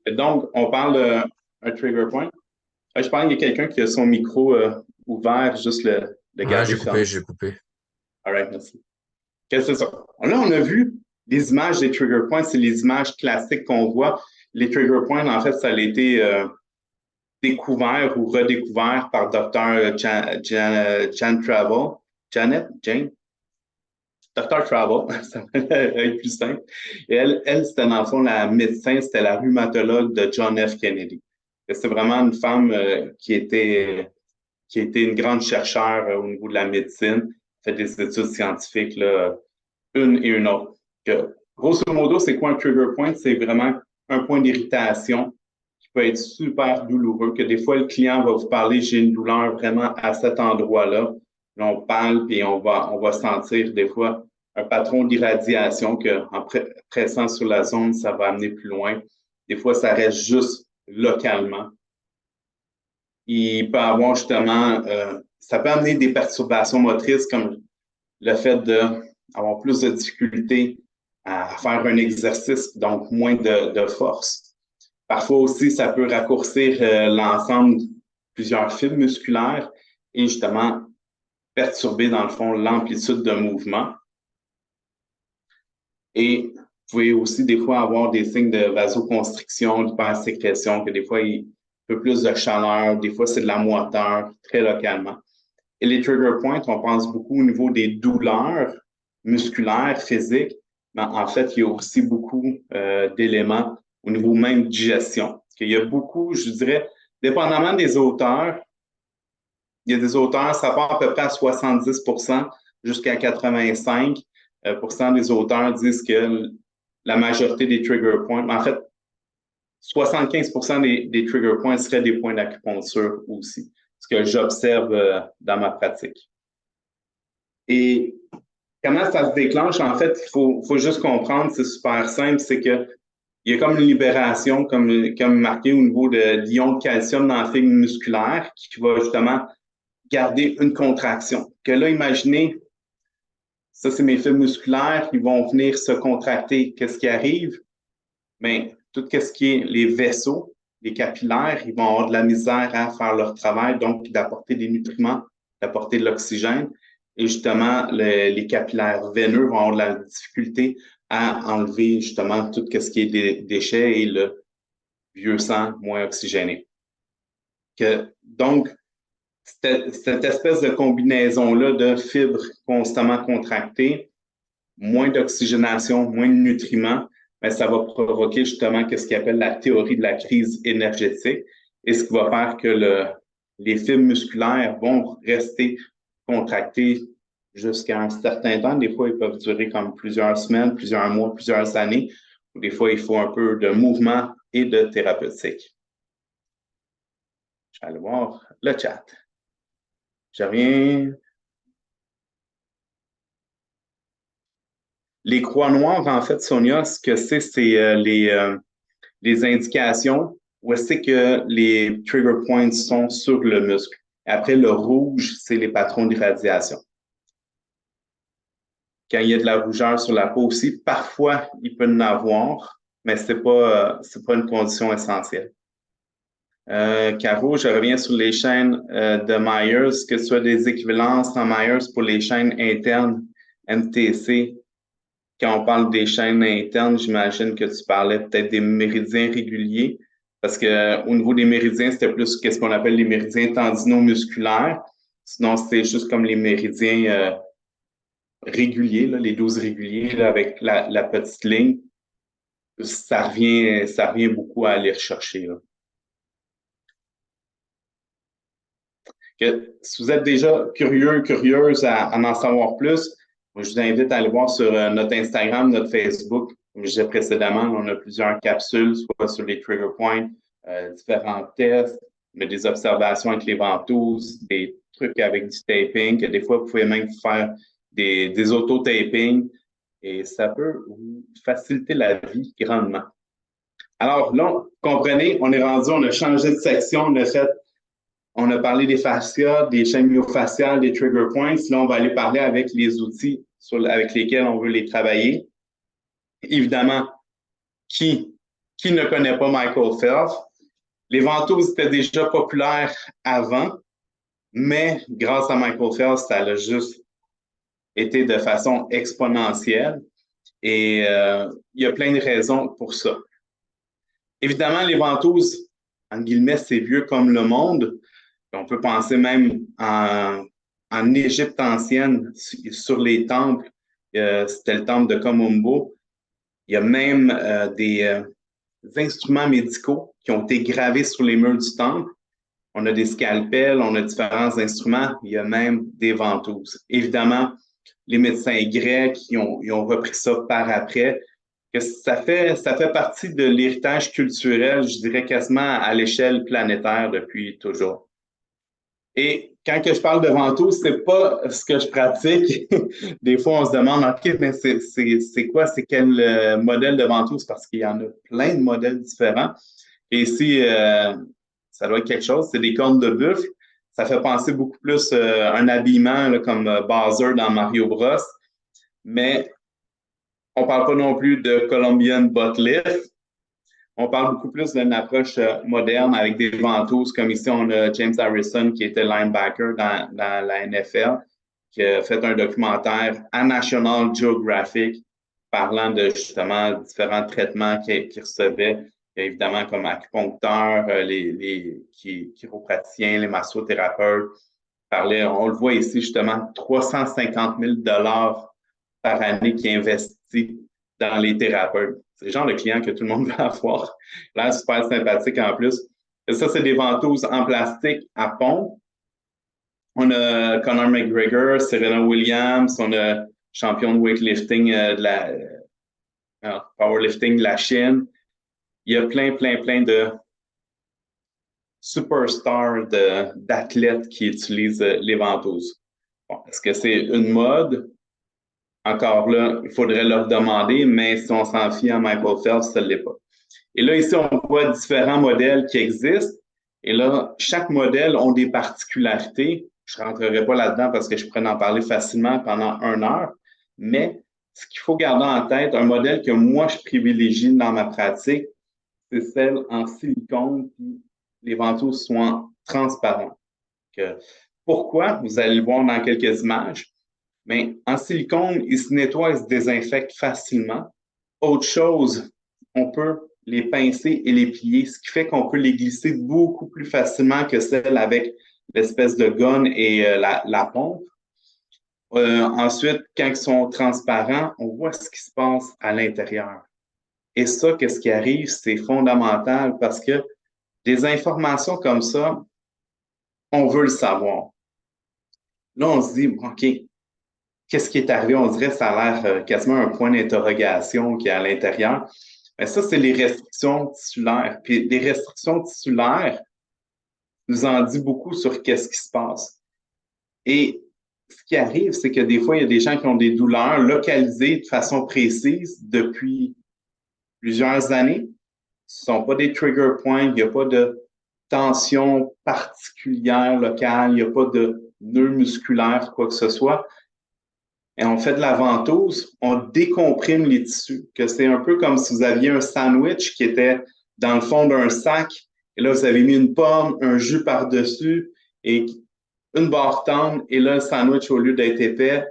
Et donc, on parle d'un trigger point. Je pense qu'il y a quelqu'un qui a son micro ouvert, juste le Ouais, garder fermé. j'ai coupé. All right, merci. Qu'est-ce que c'est ça? Là, on a vu les images des trigger points, c'est les images classiques qu'on voit. Les trigger points, en fait, ça a été découvert ou redécouvert par Dr. Jane Dr. Travel, ça va être plus simple. Et elle c'était dans le fond la médecin, c'était la rhumatologue de John F. Kennedy. C'est vraiment une femme qui était une grande chercheure au niveau de la médecine, fait des études scientifiques, là, une et une autre. Grosso modo, c'est quoi un trigger point? C'est vraiment un point d'irritation qui peut être super douloureux, que des fois, le client va vous parler, j'ai une douleur vraiment à cet endroit-là. Là, on parle, puis on va sentir des fois un patron d'irradiation qu'en pressant sur la zone, ça va amener plus loin. Des fois, ça reste juste localement. Il peut avoir justement, ça peut amener des perturbations motrices comme le fait d'avoir plus de difficultés à faire un exercice, donc moins de force. Parfois aussi, ça peut raccourcir l'ensemble de plusieurs fibres musculaires et justement perturber, dans le fond, l'amplitude de mouvement. Et vous pouvez aussi des fois avoir des signes de vasoconstriction, d'hypersécrétion, que des fois, il y a un peu plus de chaleur, des fois, c'est de la moiteur, très localement. Et les trigger points, on pense beaucoup au niveau des douleurs musculaires, physiques, mais en fait, il y a aussi beaucoup d'éléments au niveau même de digestion. Parce qu'il y a beaucoup, je dirais, dépendamment des auteurs, il y a des auteurs, ça part à peu près à 70 jusqu'à 85 des auteurs disent que la majorité des trigger points, en fait, 75 des trigger points seraient des points d'acupuncture aussi, ce que j'observe dans ma pratique. Et comment ça se déclenche? En fait, il faut juste comprendre, c'est super simple, c'est que il y a comme une libération, comme marqué au niveau de l'ion de calcium dans la fibre musculaire qui va justement garder une contraction. Que là, imaginez, ça, c'est mes fibres musculaires qui vont venir se contracter. Qu'est-ce qui arrive? Bien, tout ce qui est les vaisseaux, les capillaires, ils vont avoir de la misère à faire leur travail, donc d'apporter des nutriments, d'apporter de l'oxygène. Et justement, les capillaires veineux vont avoir de la difficulté à enlever justement tout ce qui est des déchets et vieux sang, moins oxygéné. Donc, cette espèce de combinaison-là de fibres constamment contractées, moins d'oxygénation, moins de nutriments, mais ça va provoquer justement ce qu'il appelle la théorie de la crise énergétique et ce qui va faire que les fibres musculaires vont rester contractées jusqu'à un certain temps. Des fois, ils peuvent durer comme plusieurs semaines, plusieurs mois, plusieurs années. Des fois, il faut un peu de mouvement et de thérapeutique. Je vais aller voir le chat. Je reviens. Les croix noires, en fait, Sonia, ce que c'est les indications où est-ce que les trigger points sont sur le muscle. Après, le rouge, c'est les patrons d'irradiation. Quand il y a de la rougeur sur la peau aussi, parfois, il peut en avoir, mais ce n'est pas une condition essentielle. Caro, je reviens sur les chaînes de Myers. Que ce soit des équivalences en Myers pour les chaînes internes MTC. Quand on parle des chaînes internes, j'imagine que tu parlais peut-être des méridiens réguliers, parce qu'au niveau des méridiens, c'était plus qu'est-ce qu'on appelle les méridiens tendinomusculaires. Sinon, c'était juste comme les méridiens réguliers, là, les 12 réguliers là, avec la petite ligne. Ça revient beaucoup à aller rechercher. Là. Si vous êtes déjà curieux, curieuse à en savoir plus, moi, je vous invite à aller voir sur notre Instagram, notre Facebook. Comme je disais précédemment, on a plusieurs capsules, soit sur les trigger points, différents tests, mais des observations avec les ventouses, des trucs avec du taping, que des fois, vous pouvez même faire des auto-taping et ça peut vous faciliter la vie grandement. Alors là, comprenez, on est rendu, on a changé de section, on a parlé des fascias, des chaînes myofasciales, des trigger points. Là, on va aller parler avec les outils avec lesquels on veut les travailler. Évidemment, qui ne connaît pas Michael Phelps? Les ventouses étaient déjà populaires avant, mais grâce à Michael Phelps, ça a juste été de façon exponentielle. Et il y a plein de raisons pour ça. Évidemment, les ventouses, en guillemets, c'est vieux comme le monde. On peut penser même en Égypte ancienne, sur les temples, c'était le temple de Komombo. Il y a même des instruments médicaux qui ont été gravés sur les murs du temple. On a des scalpels, on a différents instruments, il y a même des ventouses. Évidemment, les médecins grecs, ils ont repris ça par après. Que ça fait partie de l'héritage culturel, je dirais quasiment à l'échelle planétaire depuis toujours. Et quand que je parle de ventouses, c'est pas ce que je pratique. Des fois, on se demande, OK, mais c'est quoi? C'est quel modèle de ventouse? Parce qu'il y en a plein de modèles différents. Et ici, ça doit être quelque chose. C'est des cornes de buffle. Ça fait penser beaucoup plus à un habillement là, comme Bowser dans Mario Bros. Mais on parle pas non plus de Colombian butt lift. On parle beaucoup plus d'une approche moderne avec des ventouses, comme ici, on a James Harrison, qui était linebacker dans la NFL, qui a fait un documentaire à National Geographic parlant de justement différents traitements qu'il recevait, évidemment comme acupuncteur, les chiropraticiens, les massothérapeutes. On le voit ici justement, 350 000 par année qui investit dans les thérapeutes. C'est le genre de client que tout le monde veut avoir. Là, super sympathique en plus. Et ça, c'est des ventouses en plastique à pont. On a Conor McGregor, Serena Williams, on a champion de weightlifting powerlifting de la Chine. Il y a plein de superstars d'athlètes qui utilisent les ventouses. Bon, est-ce que c'est une mode? Encore là, il faudrait leur demander, mais si on s'en fie à Michael Phelps, ça ne l'est pas. Et là, ici, on voit différents modèles qui existent. Et là, chaque modèle a des particularités. Je ne rentrerai pas là-dedans parce que je pourrais en parler facilement pendant 1 heure. Mais ce qu'il faut garder en tête, un modèle que moi, je privilégie dans ma pratique, c'est celle en silicone, puis les ventouses sont transparentes. Pourquoi? Vous allez le voir dans quelques images. Mais en silicone, il se nettoie et se désinfecte facilement. Autre chose, on peut les pincer et les plier, ce qui fait qu'on peut les glisser beaucoup plus facilement que celles avec l'espèce de gun et la pompe. Ensuite, quand ils sont transparents, on voit ce qui se passe à l'intérieur. Et ça, qu'est-ce qui arrive, c'est fondamental parce que des informations comme ça, on veut le savoir. Là, on se dit, OK, qu'est-ce qui est arrivé? On dirait que ça a l'air quasiment un point d'interrogation qui est à l'intérieur. Mais ça, c'est les restrictions tissulaires. Puis des restrictions tissulaires nous en dit beaucoup sur qu'est-ce qui se passe. Et ce qui arrive, c'est que des fois, il y a des gens qui ont des douleurs localisées de façon précise depuis plusieurs années. Ce ne sont pas des trigger points, il n'y a pas de tension particulière locale, il n'y a pas de nœud musculaire, quoi que ce soit. Et on fait de la ventouse, on décomprime les tissus, que c'est un peu comme si vous aviez un sandwich qui était dans le fond d'un sac, et là, vous avez mis une pomme, un jus par-dessus, et une barre tendre, et là, le sandwich, au lieu d'être épais,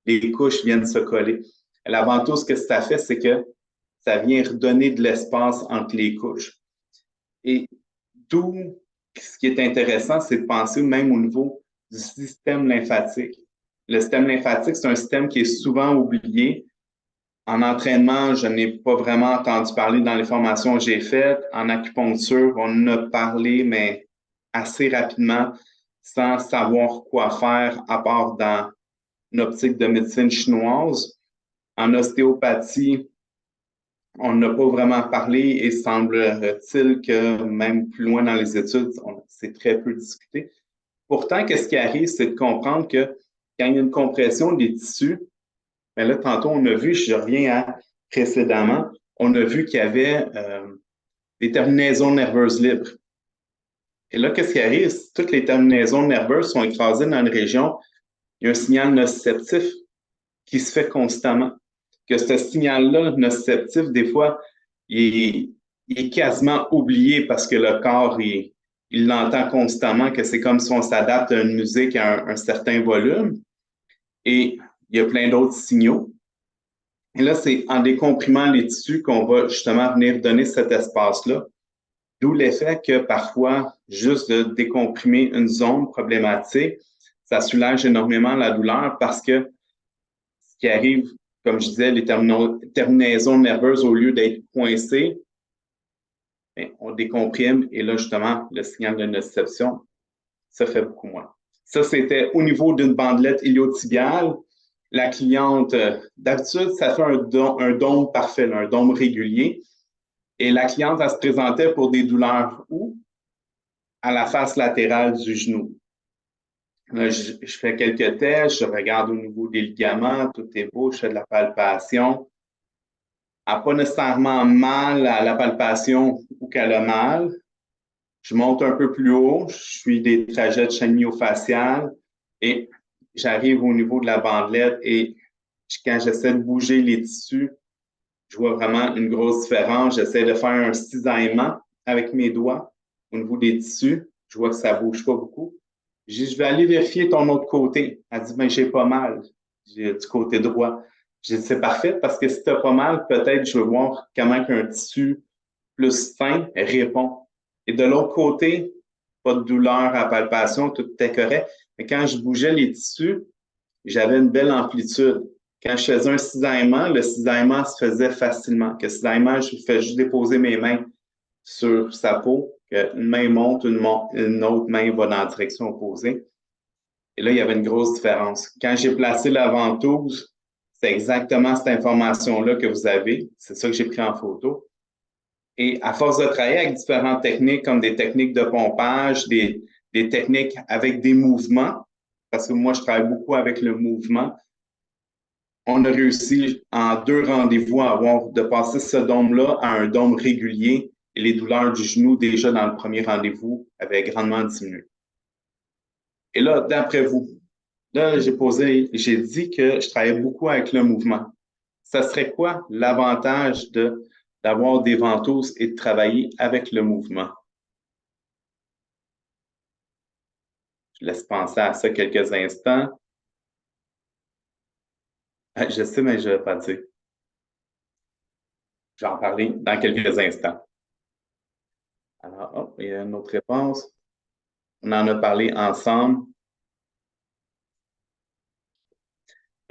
les couches viennent se coller. La ventouse, ce que ça fait, c'est que ça vient redonner de l'espace entre les couches. Et d'où, ce qui est intéressant, c'est de penser même au niveau du système lymphatique. Le système lymphatique, c'est un système qui est souvent oublié. En entraînement, je n'ai pas vraiment entendu parler dans les formations que j'ai faites. En acupuncture, on en a parlé, mais assez rapidement, sans savoir quoi faire, à part dans une optique de médecine chinoise. En ostéopathie, on n'a pas vraiment parlé et semble-t-il que même plus loin dans les études, c'est très peu discuté. Pourtant, qu'est-ce qui arrive, c'est de comprendre que quand il y a une compression des tissus, mais là, tantôt, on a vu, je reviens à précédemment, on a vu qu'il y avait des terminaisons nerveuses libres. Et là, qu'est-ce qui arrive? Toutes les terminaisons nerveuses sont écrasées dans une région, il y a un signal nociceptif qui se fait constamment. Que ce signal-là nociceptif, des fois, il est quasiment oublié parce que le corps, il l'entend constamment, que c'est comme si on s'adapte à une musique à un certain volume. Et il y a plein d'autres signaux. Et là, c'est en décomprimant les tissus qu'on va justement venir donner cet espace-là. D'où l'effet que parfois, juste de décomprimer une zone problématique, ça soulage énormément la douleur parce que ce qui arrive, comme je disais, les terminaisons nerveuses, au lieu d'être coincées, bien, on décomprime et là, justement, le signal de nociception, ça fait beaucoup moins. Ça, c'était au niveau d'une bandelette iliotibiale. La cliente, d'habitude, ça fait un dôme parfait, là, un dôme régulier. Et la cliente, elle se présentait pour des douleurs où? À la face latérale du genou. Là, je fais quelques tests, je regarde au niveau des ligaments, tout est beau, je fais de la palpation. Elle n'a pas nécessairement mal à la palpation ou qu'elle a mal. Je monte un peu plus haut, je suis des trajets de chaîne myofasciale et j'arrive au niveau de la bandelette et quand j'essaie de bouger les tissus, je vois vraiment une grosse différence. J'essaie de faire un cisaillement avec mes doigts au niveau des tissus. Je vois que ça ne bouge pas beaucoup. Je vais aller vérifier ton autre côté. Elle dit, ben, j'ai pas mal. J'ai du côté droit. J'ai dit, c'est parfait parce que si tu as pas mal, peut-être je veux voir comment un tissu plus fin répond. Et de l'autre côté, pas de douleur à palpation, tout était correct. Mais quand je bougeais les tissus, j'avais une belle amplitude. Quand je faisais un cisaillement, le cisaillement se faisait facilement. Que cisaillement, je fais juste déposer mes mains sur sa peau, qu'une main monte, une autre main va dans la direction opposée. Et là, il y avait une grosse différence. Quand j'ai placé la ventouse, c'est exactement cette information-là que vous avez. C'est ça que j'ai pris en photo. Et à force de travailler avec différentes techniques, comme des techniques de pompage, des techniques avec des mouvements, parce que moi, je travaille beaucoup avec le mouvement, on a réussi en 2 rendez-vous à avoir de passer ce dôme-là à un dôme régulier et les douleurs du genou, déjà dans le premier rendez-vous, avaient grandement diminué. Et là, d'après vous, là, j'ai dit que je travaillais beaucoup avec le mouvement. Ça serait quoi l'avantage d'avoir des ventouses et de travailler avec le mouvement? Je laisse penser à ça quelques instants. Ah, je sais, mais je ne vais pas dire. Je vais en parler dans quelques instants. Alors, hop, il y a une autre réponse. On en a parlé ensemble.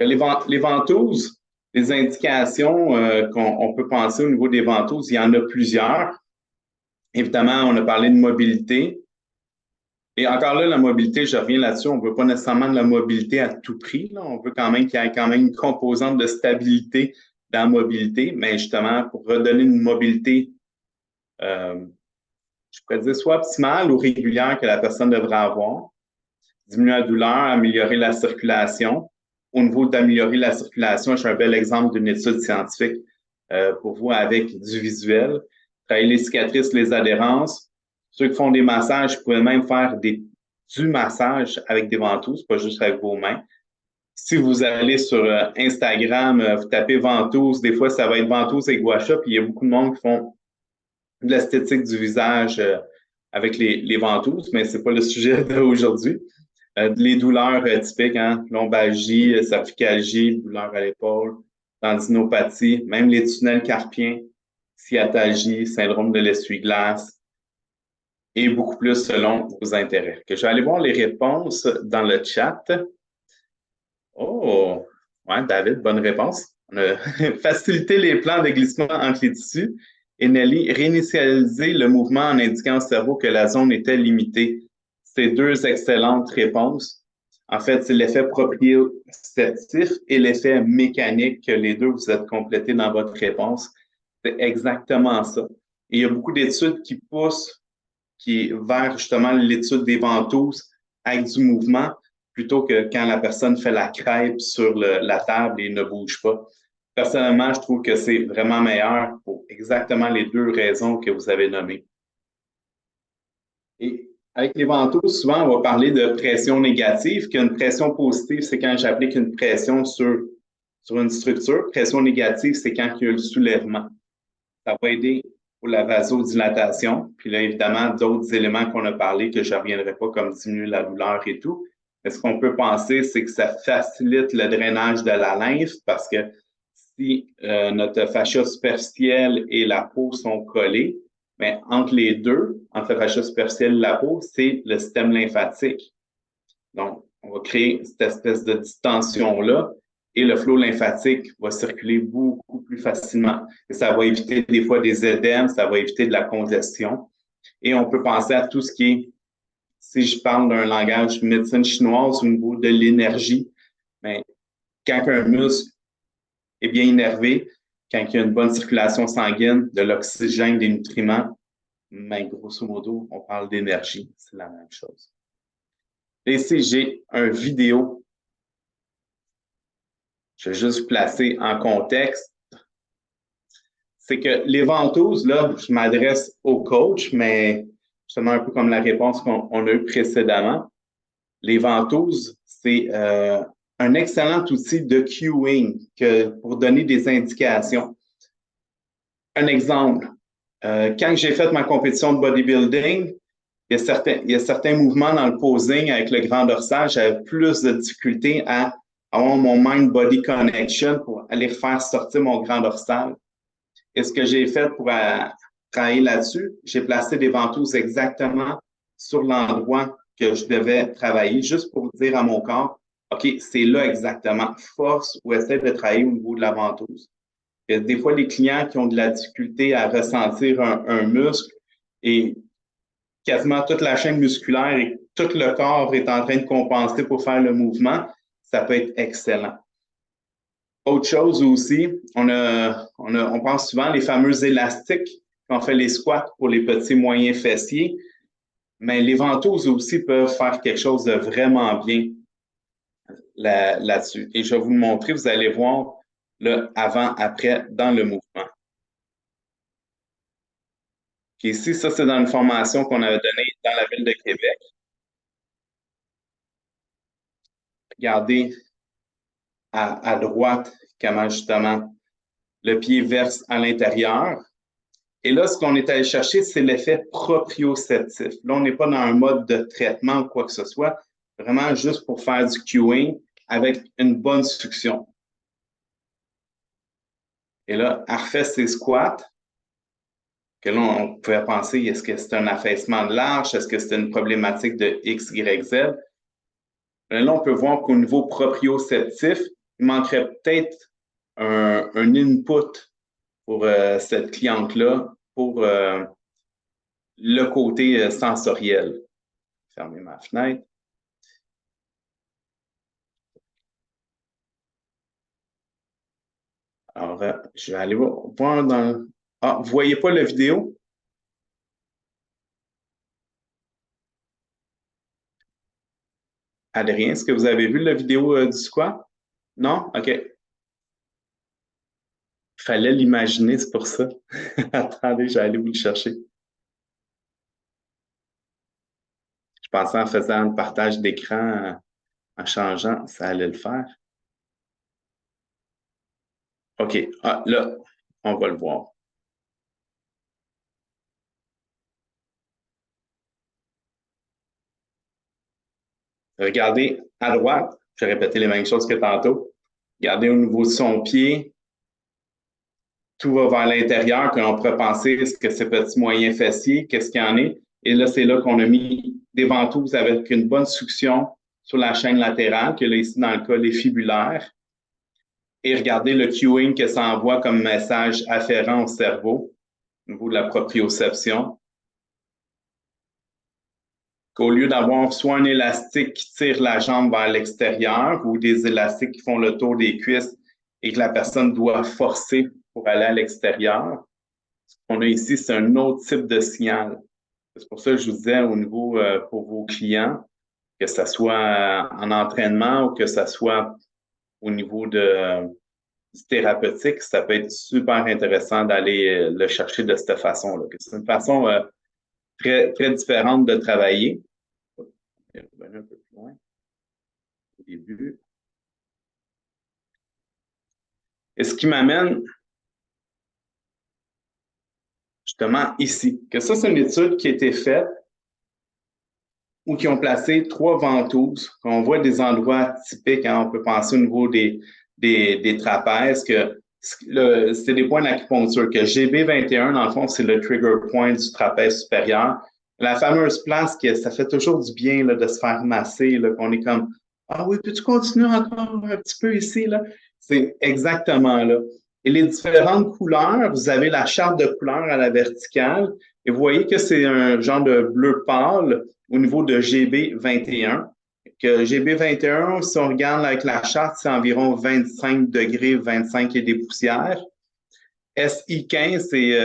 Les ventouses, les indications qu'on peut penser au niveau des ventouses, il y en a plusieurs. Évidemment, on a parlé de mobilité. Et encore là, la mobilité, je reviens là-dessus, on ne veut pas nécessairement de la mobilité à tout prix. Là. On veut quand même qu'il y ait quand même une composante de stabilité dans la mobilité, mais justement, pour redonner une mobilité, je pourrais dire soit optimale ou régulière que la personne devrait avoir, diminuer la douleur, améliorer la circulation. Au niveau d'améliorer la circulation, j'ai un bel exemple d'une étude scientifique pour vous avec du visuel. Travailler les cicatrices, les adhérences. Ceux qui font des massages, vous pouvez même faire du massage avec des ventouses, pas juste avec vos mains. Si vous allez sur Instagram, vous tapez ventouse, des fois ça va être ventouse et gua sha, puis il y a beaucoup de monde qui font de l'esthétique du visage avec les ventouses, mais c'est pas le sujet d'aujourd'hui. Les douleurs typiques, hein, lombalgie, cervicalgie, douleur à l'épaule, tendinopathie, même les tunnels carpiens, sciatalgie, syndrome de l'essuie-glace et beaucoup plus selon vos intérêts. Que je vais aller voir les réponses dans le chat. Oh, ouais, David, bonne réponse. On a facilité les plans de glissement entre les tissus et Nelly, réinitialiser le mouvement en indiquant au cerveau que la zone était limitée. C'est deux excellentes réponses. En fait, c'est l'effet proprioceptif et l'effet mécanique que les deux vous êtes complétés dans votre réponse. C'est exactement ça. Et il y a beaucoup d'études qui poussent vers justement l'étude des ventouses avec du mouvement plutôt que quand la personne fait la crêpe sur la table et ne bouge pas. Personnellement, je trouve que c'est vraiment meilleur pour exactement les deux raisons que vous avez nommées. Et avec les ventouses, souvent, on va parler de pression négative, qu'une pression positive, c'est quand j'applique une pression sur une structure. Pression négative, c'est quand il y a le soulèvement. Ça va aider pour la vasodilatation. Puis là, évidemment, d'autres éléments qu'on a parlé que je ne reviendrai pas, comme diminuer la douleur et tout. Mais ce qu'on peut penser, c'est que ça facilite le drainage de la lymphe parce que si notre fascia superficielle et la peau sont collés, mais entre les deux, entre le fascia superficiel et la peau, c'est le système lymphatique. Donc, on va créer cette espèce de distension-là et le flot lymphatique va circuler beaucoup plus facilement. Et ça va éviter des fois des édèmes, ça va éviter de la congestion. Et on peut penser à tout ce qui est, si je parle d'un langage médecine chinoise au niveau de l'énergie, mais quand un muscle est bien innervé, quand il y a une bonne circulation sanguine, de l'oxygène, des nutriments, mais grosso modo, on parle d'énergie, c'est la même chose. Et ici, j'ai une vidéo. Je vais juste placer en contexte. C'est que les ventouses, là, je m'adresse au coach, mais justement un peu comme la réponse qu'on a eue précédemment. Les ventouses, c'est un excellent outil de cueing pour donner des indications. Un exemple, quand j'ai fait ma compétition de bodybuilding, il y a certains mouvements dans le posing avec le grand dorsal, j'avais plus de difficulté à avoir mon mind-body connection pour aller faire sortir mon grand dorsal. Et ce que j'ai fait pour travailler là-dessus, j'ai placé des ventouses exactement sur l'endroit que je devais travailler, juste pour dire à mon corps, OK, c'est là exactement, force ou essaie de travailler au niveau de la ventouse. Il y a des fois, les clients qui ont de la difficulté à ressentir un muscle et quasiment toute la chaîne musculaire et tout le corps est en train de compenser pour faire le mouvement, ça peut être excellent. Autre chose aussi, on pense souvent les fameux élastiques quand on fait les squats pour les petits moyens fessiers, mais les ventouses aussi peuvent faire quelque chose de vraiment bien là-dessus. Et je vais vous le montrer, vous allez voir le avant-après dans le mouvement. Puis ici, ça, c'est dans une formation qu'on avait donnée dans la ville de Québec. Regardez à droite comment justement le pied verse à l'intérieur. Et là, ce qu'on est allé chercher, c'est l'effet proprioceptif. Là, on n'est pas dans un mode de traitement ou quoi que ce soit, vraiment juste pour faire du cueing avec une bonne succion. Et là, elle refait ses squats, que là, on pouvait penser, est-ce que c'est un affaissement de l'arche? Est-ce que c'est une problématique de X, Y, Z? Là, on peut voir qu'au niveau proprioceptif, il manquerait peut-être un input pour cette cliente-là, pour le côté sensoriel. Fermer ma fenêtre. Alors, je vais aller voir dans... Ah, vous voyez pas la vidéo? Adrien, est-ce que vous avez vu la vidéo du squat? Non? OK. Il fallait l'imaginer, c'est pour ça. Attendez, je vais aller vous le chercher. Je pensais en faisant un partage d'écran, en changeant, ça allait le faire. OK. Ah, là, on va le voir. Regardez à droite, je vais répéter les mêmes choses que tantôt. Regardez au niveau de son pied, tout va vers l'intérieur, que l'on pourrait penser, est-ce que c'est petit moyen fessier, qu'est-ce qu'il y en est? Et là, c'est là qu'on a mis des ventouses avec une bonne succion sur la chaîne latérale, que là, ici, dans le cas, les fibulaires. Et regardez le cueing que ça envoie comme message afférent au cerveau, au niveau de la proprioception. Qu'au lieu d'avoir soit un élastique qui tire la jambe vers l'extérieur ou des élastiques qui font le tour des cuisses et que la personne doit forcer pour aller à l'extérieur, ce qu'on a ici, c'est un autre type de signal. C'est pour ça que je vous disais au niveau pour vos clients, que ce soit en entraînement ou que ce soit au niveau du thérapeutique, ça peut être super intéressant d'aller le chercher de cette façon-là. C'est une façon très, très différente de travailler. Je vais revenir un peu plus loin au début. Et ce qui m'amène justement ici, que ça, c'est une étude qui a été faite où qui ont placé 3 ventouses. On voit des endroits typiques, hein, on peut penser au niveau des trapèzes, que c'est des points d'acupuncture, que GB21, dans le fond, c'est le trigger point du trapèze supérieur. La fameuse place que ça fait toujours du bien là, de se faire masser, là, qu'on est comme ah oui, peux-tu continuer encore un petit peu ici, là? C'est exactement là. Et les différentes couleurs, vous avez la charte de couleurs à la verticale, et vous voyez que c'est un genre de bleu pâle au niveau de GB21. Que GB21, si on regarde avec la charte, c'est environ 25 degrés, 25 et des poussières. SI15, c'est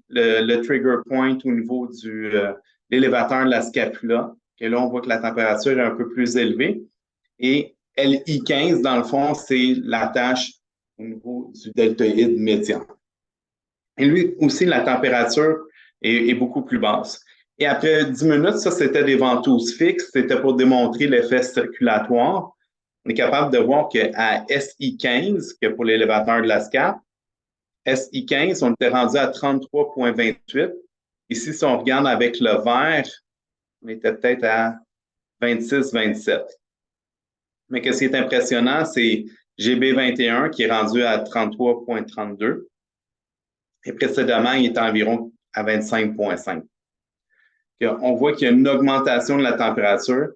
le trigger point au niveau de l'élévateur de la scapula. Et là, on voit que la température est un peu plus élevée. Et LI15, dans le fond, c'est la tâche au niveau du deltoïde médian. Et lui aussi, la température est beaucoup plus basse. Et après 10 minutes, ça, c'était des ventouses fixes. C'était pour démontrer l'effet circulatoire. On est capable de voir qu'à SI15, que pour l'élévateur de la SCAP, SI15, on était rendu à 33,28. Ici, si on regarde avec le vert, on était peut-être à 26, 27. Mais ce qui est impressionnant, c'est GB21 qui est rendu à 33,32. Et précédemment, il était environ à 25,5. On voit qu'il y a une augmentation de la température,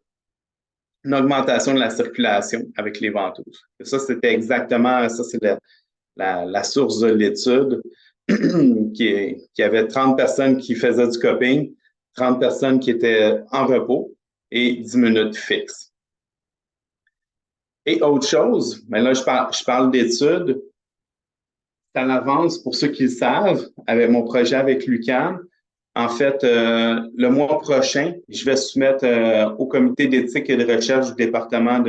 une augmentation de la circulation avec les ventouses. Et ça, c'était exactement, ça c'est la source de l'étude, qui avait 30 personnes qui faisaient du coping, 30 personnes qui étaient en repos et 10 minutes fixes. Et autre chose, mais là, je parle d'études. À l'avance, pour ceux qui le savent, avec mon projet avec l'UQAM, en fait, le mois prochain, je vais soumettre au comité d'éthique et de recherche du département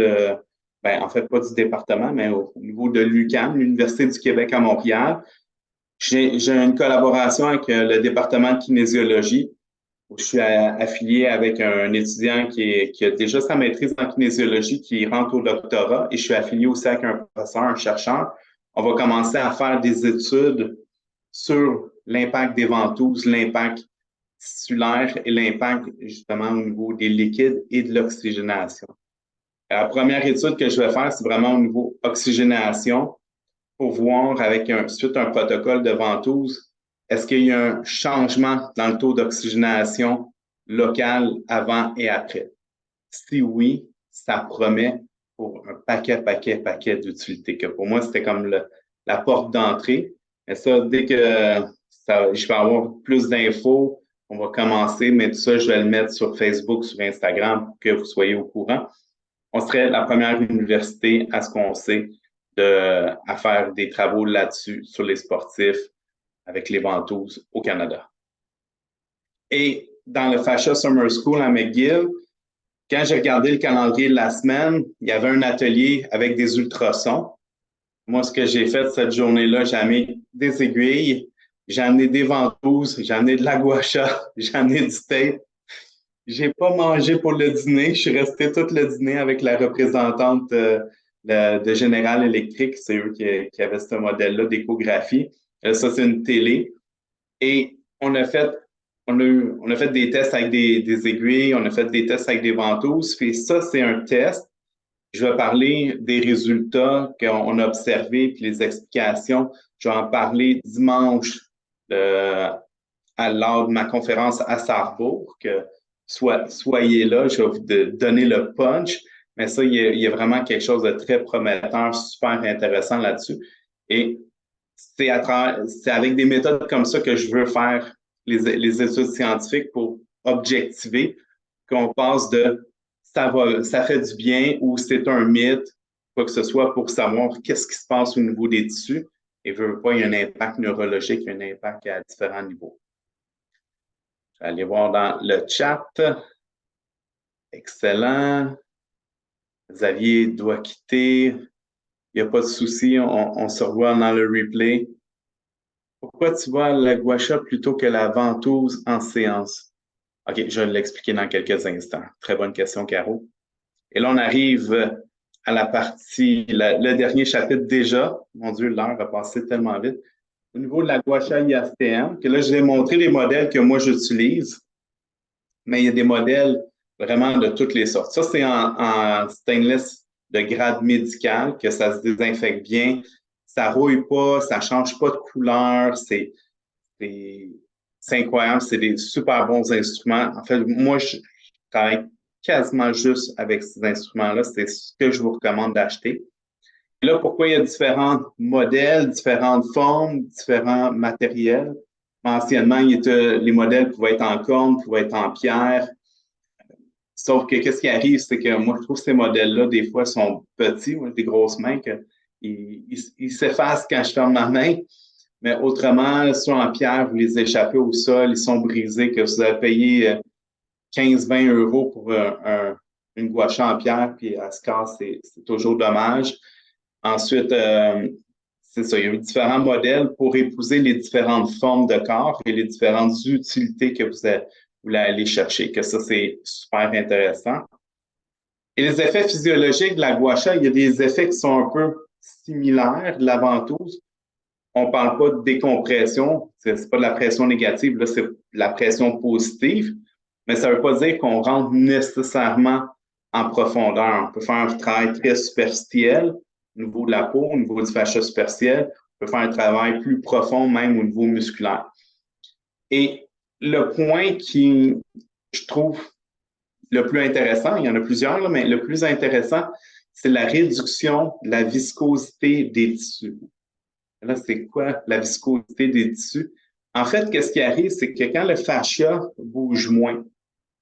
en fait, pas du département, mais au niveau de l'UQAM, l'Université du Québec à Montréal. J'ai une collaboration avec le département de kinésiologie, où je suis affilié avec un étudiant qui a déjà sa maîtrise en kinésiologie, qui rentre au doctorat, et je suis affilié aussi avec un professeur, un chercheur. On va commencer à faire des études sur l'impact des ventouses, l'impact tissulaire et l'impact justement au niveau des liquides et de l'oxygénation. La première étude que je vais faire, c'est vraiment au niveau oxygénation pour voir suite à un protocole de ventouse, est-ce qu'il y a un changement dans le taux d'oxygénation local avant et après? Si oui, ça promet pour un paquet d'utilités. Que pour moi, c'était comme la porte d'entrée. Mais ça, dès que je vais avoir plus d'infos, on va commencer, mais tout ça, je vais le mettre sur Facebook, sur Instagram pour que vous soyez au courant. On serait la première université à ce qu'on sait à faire des travaux là-dessus, sur les sportifs, avec les ventouses au Canada. Et dans le Fascia Summer School à McGill, quand j'ai regardé le calendrier de la semaine, il y avait un atelier avec des ultrasons. Moi, ce que j'ai fait cette journée-là, j'ai amené des aiguilles, j'ai amené des ventouses, j'ai amené de la gua sha, j'ai amené du tape. J'ai pas mangé pour le dîner. Je suis resté tout le dîner avec la représentante de General Electric. C'est eux qui avaient ce modèle-là d'échographie. Ça, c'est une télé. Et on a fait des tests avec des aiguilles, on a fait des tests avec des ventouses. Et ça, c'est un test. Je vais parler des résultats qu'on a observés puis les explications. Je vais en parler dimanche lors de ma conférence à Sarrebourg. Soyez là, je vais vous donner le punch. Mais ça, il y a vraiment quelque chose de très prometteur, super intéressant là-dessus. Et c'est avec des méthodes comme ça que je veux faire les études scientifiques pour objectiver qu'on passe de ça fait du bien ou c'est un mythe, quoi que ce soit, pour savoir qu'est-ce qui se passe au niveau des tissus. Et veut pas, il y a un impact neurologique, il y a un impact à différents niveaux. Je vais aller voir dans le chat. Excellent. Xavier doit quitter. Il n'y a pas de souci, on se revoit dans le replay. Pourquoi tu vois la gua sha plutôt que la ventouse en séance? OK, je vais l'expliquer dans quelques instants. Très bonne question, Caro. Et là, on arrive à la partie, le dernier chapitre déjà. Mon Dieu, l'heure a passé tellement vite. Au niveau de la gua sha IACM, que là, je vais montrer les modèles que moi, j'utilise. Mais il y a des modèles vraiment de toutes les sortes. Ça, c'est en stainless de grade médical, que ça se désinfecte bien. Ça rouille pas, ça change pas de couleur. C'est incroyable. C'est des super bons instruments. En fait, moi, je travaille quasiment juste avec ces instruments-là. C'est ce que je vous recommande d'acheter. Et là, pourquoi il y a différents modèles, différentes formes, différents matériels? Anciennement, les modèles pouvaient être en corne, pouvaient être en pierre. Sauf que qu'est-ce qui arrive, c'est que moi, je trouve que ces modèles-là, des fois, sont petits, des grosses mains, ils s'effacent quand je ferme ma main. Mais autrement, soit en pierre, vous les échappez au sol, ils sont brisés, que vous avez payé 15-20 euros pour une gua sha en pierre, puis elle se casse, c'est toujours dommage. Ensuite, c'est ça, il y a eu différents modèles pour épouser les différentes formes de corps et les différentes utilités que vous voulez aller chercher, que ça, c'est super intéressant. Et les effets physiologiques de la gua sha, il y a des effets qui sont un peu similaires de la ventouse. On ne parle pas de décompression, c'est pas de la pression négative, là, c'est de la pression positive, mais ça ne veut pas dire qu'on rentre nécessairement en profondeur. On peut faire un travail très superficiel au niveau de la peau, au niveau du fascia superficiel. On peut faire un travail plus profond, même au niveau musculaire. Et le point qui, je trouve, le plus intéressant, il y en a plusieurs, là, mais le plus intéressant, c'est la réduction de la viscosité des tissus. Là, c'est quoi la viscosité des tissus? En fait, qu'est-ce qui arrive, c'est que quand le fascia bouge moins,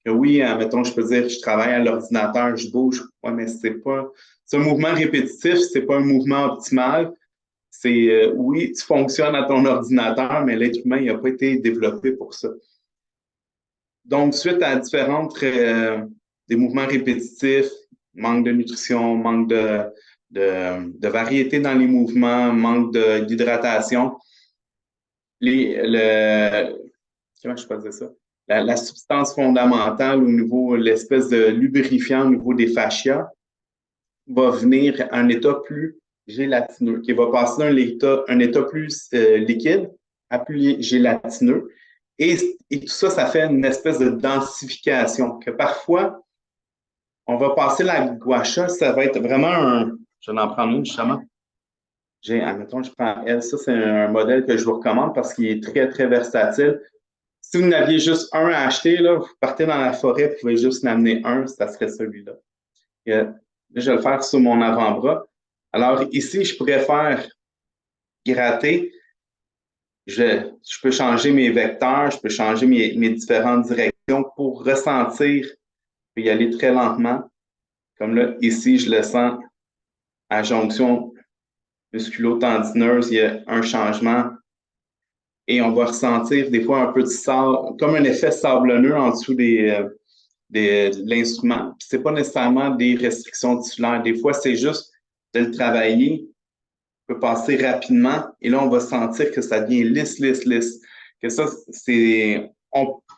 que oui, mettons, je peux dire, je travaille à l'ordinateur, je bouge, ouais, mais c'est un mouvement répétitif, c'est pas un mouvement optimal. Oui, tu fonctionnes à ton ordinateur, mais l'être humain, il n'a pas été développé pour ça. Donc, suite à des mouvements répétitifs, manque de nutrition, manque de variété dans les mouvements, manque d'hydratation, comment je peux dire ça? La substance fondamentale au niveau, l'espèce de lubrifiant au niveau des fascias va venir à un état plus gélatineux, qui va passer d'un état plus liquide à plus gélatineux. Et tout ça, ça fait une espèce de densification que parfois, on va passer la gua sha, ça va être vraiment je vais en prendre une justement. Admettons, je prends elle. Ça, c'est un modèle que je vous recommande parce qu'il est très, très versatile. Si vous n'aviez juste un à acheter, là, vous partez dans la forêt, vous pouvez juste en amener un, ça serait celui-là. Là, je vais le faire sur mon avant-bras. Alors, ici, je pourrais faire gratter. Je peux changer mes vecteurs, je peux changer mes différentes directions pour ressentir. Je peux y aller très lentement. Comme là, ici, je le sens à jonction musculo-tendineuse, il y a un changement et on va ressentir des fois un peu de sable, comme un effet sablonneux en dessous de l'instrument. Ce n'est pas nécessairement des restrictions tissulaires. Des fois, c'est juste de le travailler, peut passer rapidement et là, on va sentir que ça devient lisse, lisse, lisse. Que ça,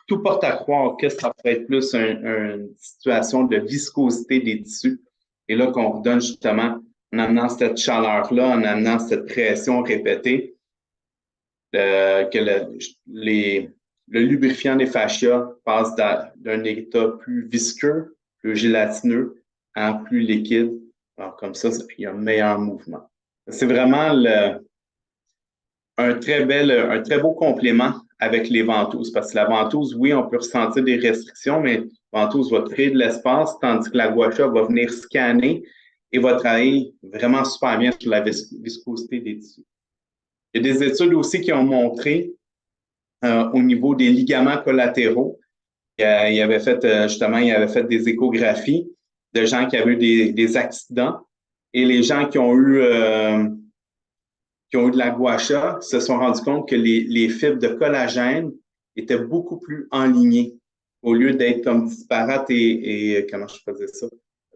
tout porte à croire que ça peut être plus une situation de viscosité des tissus. Et là, qu'on redonne justement en amenant cette chaleur-là, en amenant cette pression répétée, que le lubrifiant des fascias passe d'un état plus visqueux, plus gélatineux, à plus liquide. Alors, comme ça, il y a un meilleur mouvement. C'est vraiment un très beau complément avec les ventouses, parce que la ventouse, oui, on peut ressentir des restrictions, mais la ventouse va créer de l'espace, tandis que la gua sha va venir scanner et va travailler vraiment super bien sur la viscosité des tissus. Il y a des études aussi qui ont montré au niveau des ligaments collatéraux, il avait fait justement, il avait fait des échographies de gens qui avaient eu des accidents et les gens qui ont eu de la gua sha se sont rendus compte que les fibres de collagène étaient beaucoup plus enlignées au lieu d'être comme disparates et comment je peux dire ça?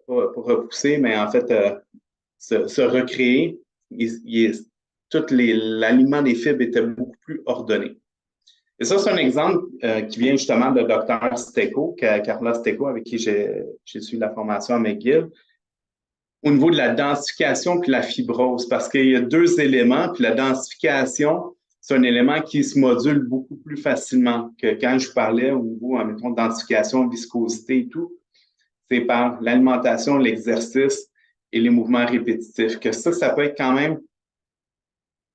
Pas repousser, mais en fait, se recréer. L'aliment des fibres était beaucoup plus ordonné. Et ça, c'est un exemple qui vient justement de Dr. Stecco, Carla Stecco, avec qui j'ai suivi la formation à McGill, au niveau de la densification puis la fibrose, parce qu'il y a deux éléments, puis la densification, c'est un élément qui se module beaucoup plus facilement que quand je parlais au niveau, mettons, densification, viscosité et tout. C'est par l'alimentation, l'exercice et les mouvements répétitifs. Que ça peut être quand même,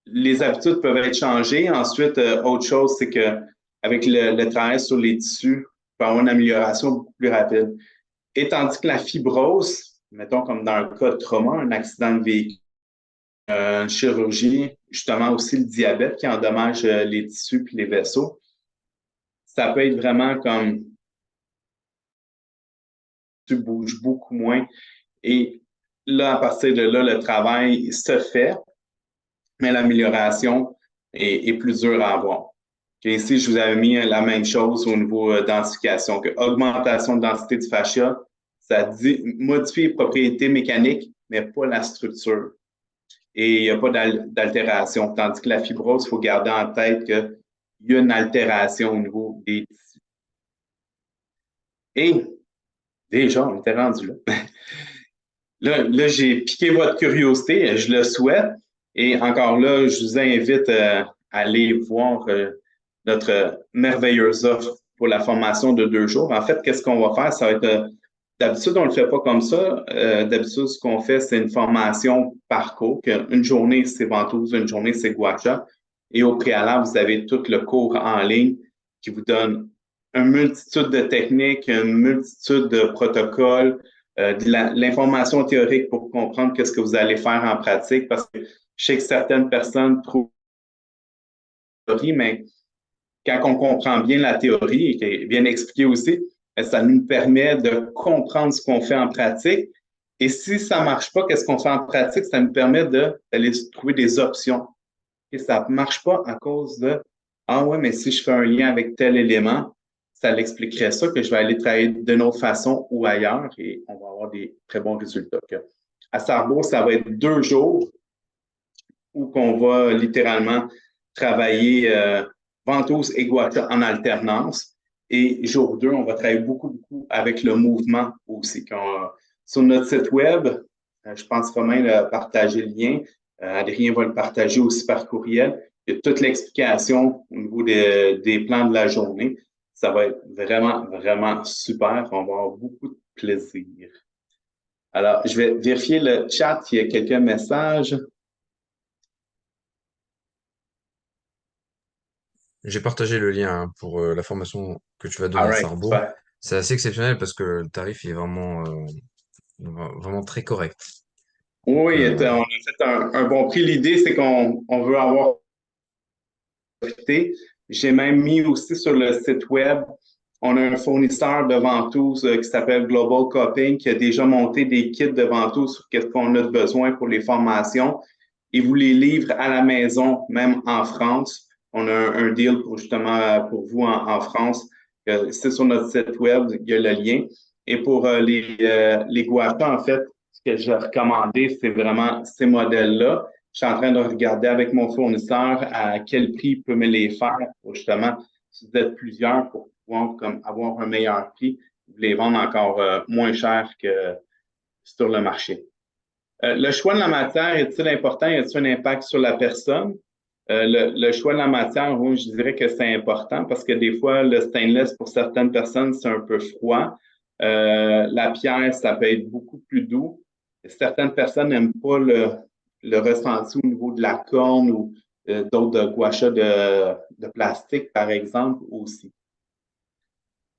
les habitudes peuvent être changées. Ensuite, autre chose, c'est que avec le travail sur les tissus, on peut avoir une amélioration beaucoup plus rapide. Et tandis que la fibrose, mettons comme dans un cas de trauma, un accident de véhicule, une chirurgie, justement aussi le diabète qui endommage les tissus puis les vaisseaux, ça peut être vraiment comme tu bouges beaucoup moins. Et là, à partir de là, le travail se fait, mais l'amélioration est plus dure à avoir. Et ici, je vous avais mis la même chose au niveau densification, que augmentation de densité du fascia, ça dit modifie les propriétés mécaniques, mais pas la structure. Et il n'y a pas d'altération. Tandis que la fibrose, il faut garder en tête qu'il y a une altération au niveau des tissus. Et déjà, on était rendu là. Là, j'ai piqué votre curiosité, je le souhaite. Et encore là, je vous invite à aller voir notre merveilleuse offre pour la formation de 2 jours. En fait, qu'est-ce qu'on va faire? Ça va être, d'habitude, on ne le fait pas comme ça. D'habitude, ce qu'on fait, c'est une formation parcours. Une journée, c'est ventouse, une journée, c'est gua sha. Et au préalable, vous avez tout le cours en ligne qui vous donne une multitude de techniques, une multitude de protocoles, de l'information théorique pour comprendre qu'est-ce que vous allez faire en pratique, parce que je sais que certaines personnes trouvent la théorie, mais quand on comprend bien la théorie et qui est bien expliquée aussi, ça nous permet de comprendre ce qu'on fait en pratique. Et si ça ne marche pas, qu'est-ce qu'on fait en pratique? Ça nous permet d'aller trouver des options. Et ça ne marche pas à cause de ah ouais, mais si je fais un lien avec tel élément, ça l'expliquerait ça, que je vais aller travailler d'une autre façon ou ailleurs et on va avoir des très bons résultats. À Sarrebourg, ça va être 2 jours où qu'on va littéralement travailler ventouse et gua sha en alternance. Et jour 2, on va travailler beaucoup, beaucoup avec le mouvement aussi. Sur notre site web, je pense Romain a partagé le lien. Adrien va le partager aussi par courriel. Il y a toute l'explication au niveau des plans de la journée. Ça va être vraiment, vraiment super. On va avoir beaucoup de plaisir. Alors, je vais vérifier le chat. Il y a quelques messages. J'ai partagé le lien hein, pour la formation que tu vas donner All à right, Sarrebourg. super. C'est assez exceptionnel parce que le tarif il est vraiment très correct. Donc, Oui, on a fait un bon prix. L'idée, c'est qu'on veut avoir profité. J'ai même mis aussi sur le site web, on a un fournisseur de ventouses qui s'appelle Global Coping qui a déjà monté des kits de ventouses sur qu'est-ce qu'on a de besoin pour les formations. Il vous les livre à la maison, même en France. On a un deal pour justement pour vous en France. C'est sur notre site web, il y a le lien. Et pour les guachas, en fait, ce que j'ai recommandé, c'est vraiment ces modèles-là. Je suis en train de regarder avec mon fournisseur à quel prix il peut me les faire pour justement, si vous êtes plusieurs, pour pouvoir comme, avoir un meilleur prix, vous les vendre encore moins cher que sur le marché. Le choix de la matière est-il important? Y a-t-il un impact sur la personne? Le choix de la matière, oui, je dirais que c'est important parce que des fois, le stainless, pour certaines personnes, c'est un peu froid. La pierre, ça peut être beaucoup plus doux. Certaines personnes n'aiment pas le ressenti au niveau de la corne ou d'autres guachas de plastique, par exemple, aussi.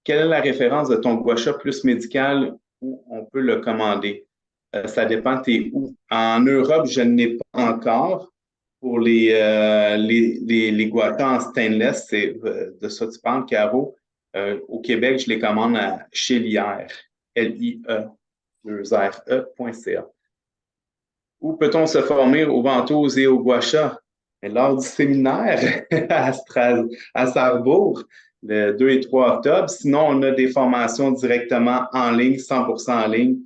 Quelle est la référence de ton gua plus médical où on peut le commander? Ça dépend, t'es où. En Europe, je n'ai pas encore. Pour les gua en stainless, c'est de ça que tu parles, Caro. Au Québec, je les commande chez l'IR, L-I-E, 2 R-E.ca. Où peut-on se former aux ventouses et aux gua sha? Lors du séminaire à Sarrebourg, le 2 et 3 octobre. Sinon, on a des formations directement en ligne, 100% en ligne,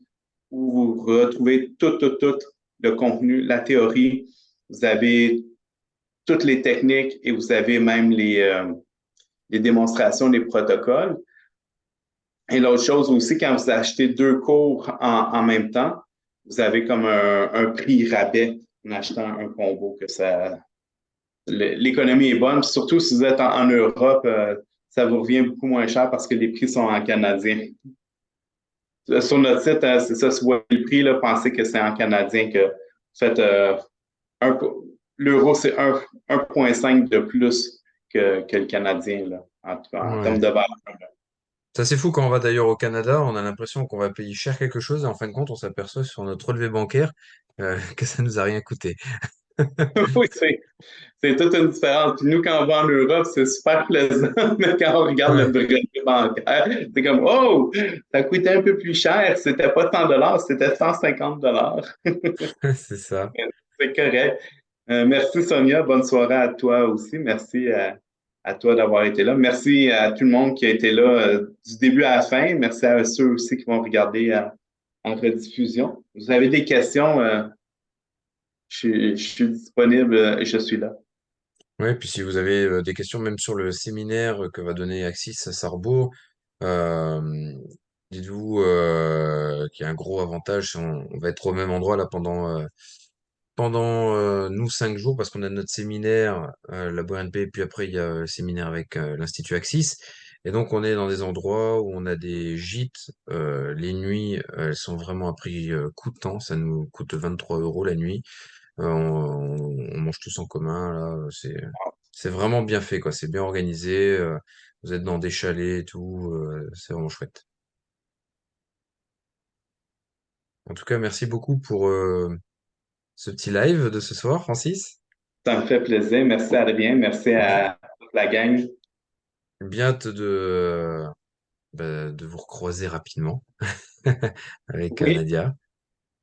où vous retrouvez tout le contenu, la théorie. Vous avez toutes les techniques et vous avez même les démonstrations des protocoles. Et l'autre chose aussi, quand vous achetez 2 cours en même temps, vous avez comme un prix rabais en achetant un combo que ça. L'économie est bonne, surtout si vous êtes en Europe, ça vous revient beaucoup moins cher parce que les prix sont en canadien. Sur notre site, c'est ça, si vous voyez le prix, là, pensez que c'est en canadien que vous faites un, l'euro, c'est 1,5 de plus que le canadien, là, en tout cas, en termes ouais. de valeur. C'est assez fou quand on va d'ailleurs au Canada, on a l'impression qu'on va payer cher quelque chose et en fin de compte, on s'aperçoit sur notre relevé bancaire que ça nous a rien coûté. Oui, c'est toute une différence. Puis nous, quand on va en Europe, c'est super plaisant, mais quand on regarde le Ouais, brevet bancaire, c'est comme, oh, ça coûtait un peu plus cher. C'était pas 100 dollars, c'était 150 dollars. c'est ça. C'est correct. Merci Sonia, bonne soirée à toi aussi. Merci à toi d'avoir été là. Merci à tout le monde qui a été là du début à la fin. Merci à ceux aussi qui vont regarder en rediffusion. Vous avez des questions, je suis disponible et je suis là. Ouais, puis si vous avez des questions même sur le séminaire que va donner Axis à Sarrebourg, euh, dites-vous qu'il y a un gros avantage, si on va être au même endroit là pendant nous 5 jours parce qu'on a notre séminaire, la BNP, puis après il y a le séminaire avec l'Institut Axis. Et donc on est dans des endroits où on a des gîtes. Les nuits, elles sont vraiment à prix coûtant. Ça nous coûte 23 euros la nuit. On mange tous en commun là. C'est vraiment bien fait quoi. C'est bien organisé. Vous êtes dans des chalets et tout. C'est vraiment chouette. En tout cas, merci beaucoup pour ce petit live de ce soir, Francis. Ça me fait plaisir. Merci Adrien. Merci à toute la gang. Bien de vous recroiser rapidement avec Oui, Nadia.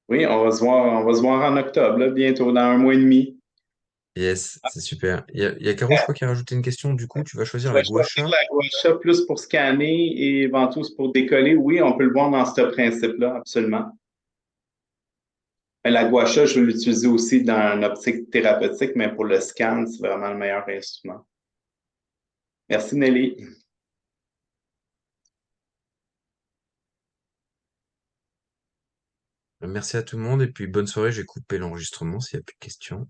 oui, on va se voir en octobre, là, bientôt, dans un mois et demi. Yes, c'est super. Il y a Caro, je crois, qui a rajouté une question. Du coup, tu vas choisir Je la vais choisir guacha. la guacha plus pour scanner et ventouse pour décoller. Oui, on peut le voir dans ce principe-là, absolument. Mais la guacha, je vais l'utiliser aussi dans une optique thérapeutique, mais pour le scan, c'est vraiment le meilleur instrument. Merci Nelly. Merci à tout le monde et puis bonne soirée. J'ai coupé l'enregistrement s'il n'y a plus de questions.